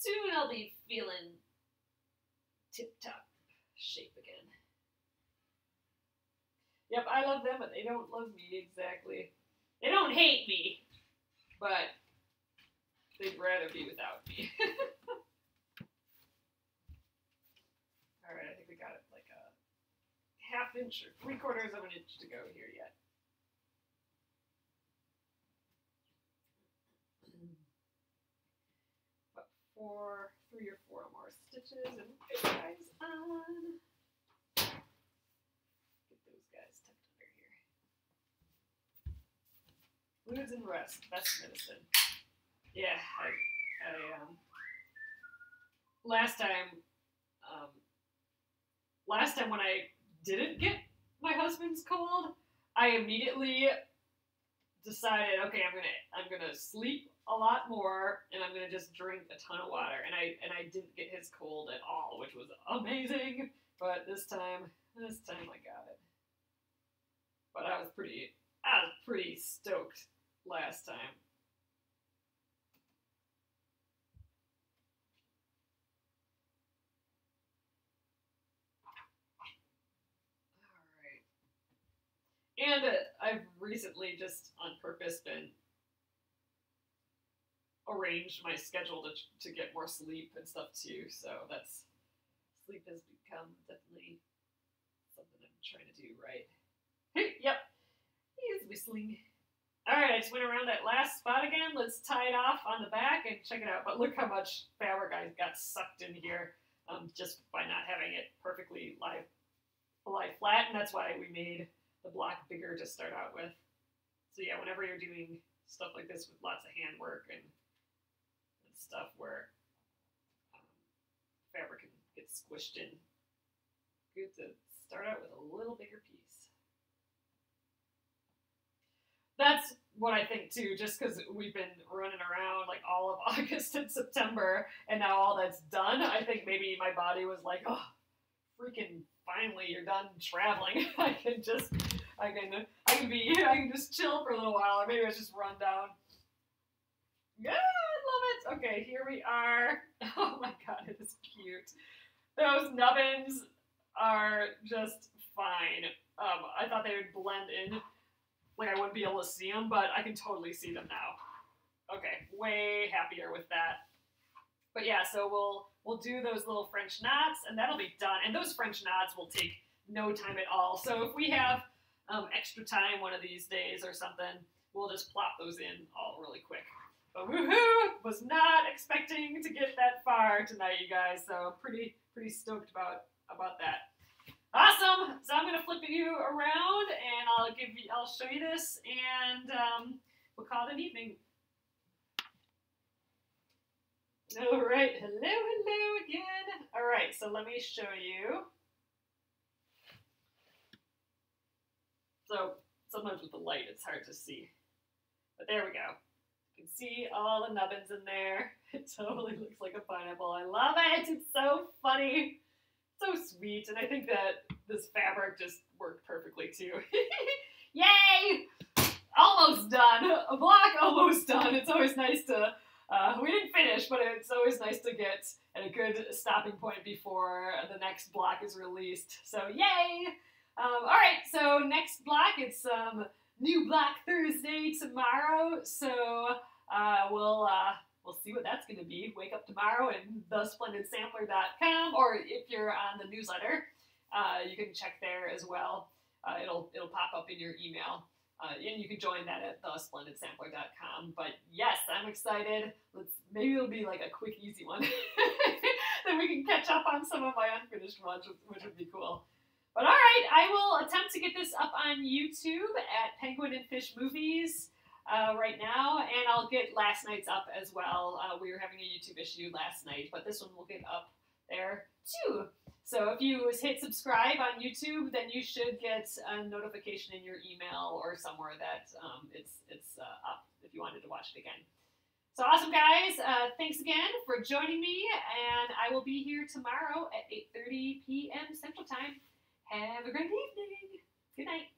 Soon I'll be feeling tip-top shape again. Yep, I love them, but they don't love me exactly. They don't hate me, but they'd rather be without me. Alright, I think we got it like a ½ inch or 3/4 of an inch to go here yet. About 3 or 4 more stitches and put you guys on. Foods and rest, best medicine. Yeah, I last time when I didn't get my husband's cold, I immediately decided, okay, I'm gonna sleep a lot more, and I'm gonna just drink a ton of water. And I didn't get his cold at all, which was amazing. But this time I got it. But I was pretty stoked last time. All right. And I've recently just on purpose been arranged my schedule to get more sleep and stuff too. So sleep has become definitely something I'm trying to do right. Yep. He is whistling. Alright, I just went around that last spot again. Let's tie it off on the back and check it out. But look how much fabric I got sucked in here just by not having it perfectly lie flat. And that's why we made the block bigger to start out with. So yeah, whenever you're doing stuff like this with lots of handwork and stuff where fabric can get squished in, good to start out with a little bigger piece. That's what I think too, just because we've been running around like all of August and September, and now all that's done, I think maybe my body was like, oh, freaking finally you're done traveling. I can just chill for a little while, or maybe it's just run down. Yeah, I love it. Okay, here we are. Oh my god, it is cute. Those nubbins are just fine. I thought they would blend in, like I wouldn't be able to see them, but I can totally see them now. Okay, way happier with that. But yeah, so we'll do those little French knots, and that'll be done. And those French knots will take no time at all. So if we have extra time one of these days or something, we'll just plop those in all really quick. But woohoo! Was not expecting to get that far tonight, you guys. So pretty stoked about that. Awesome! So I'm gonna flip you around, and I'll show you this, and we'll call it an evening. All right, hello again. All right, so let me show you. So sometimes with the light, it's hard to see, but there we go. You can see all the nubbins in there. It totally looks like a pineapple. I love it. It's so funny. So sweet, and I think that this fabric just worked perfectly too. Yay! Almost done. A block almost done. It's always nice to, we didn't finish, but it's always nice to get at a good stopping point before the next block is released. So yay! Alright, so next block, it's New Block Thursday tomorrow, so we'll we'll see what that's going to be. Wake up tomorrow and thesplendidsampler.com, or if you're on the newsletter, you can check there as well. It'll pop up in your email. And you can join that at thesplendidsampler.com. But yes, I'm excited. Maybe it'll be like a quick, easy one. Then we can catch up on some of my unfinished ones, which would be cool. But all right, I will attempt to get this up on YouTube at Penguin and Fish Movies right now, and I'll get last night's up as well. We were having a YouTube issue last night, but this one will get up there too. So if you hit subscribe on YouTube, then you should get a notification in your email or somewhere that it's up if you wanted to watch it again. So awesome, guys. Thanks again for joining me, and I will be here tomorrow at 8:30 p.m. Central Time. Have a great evening. Good night.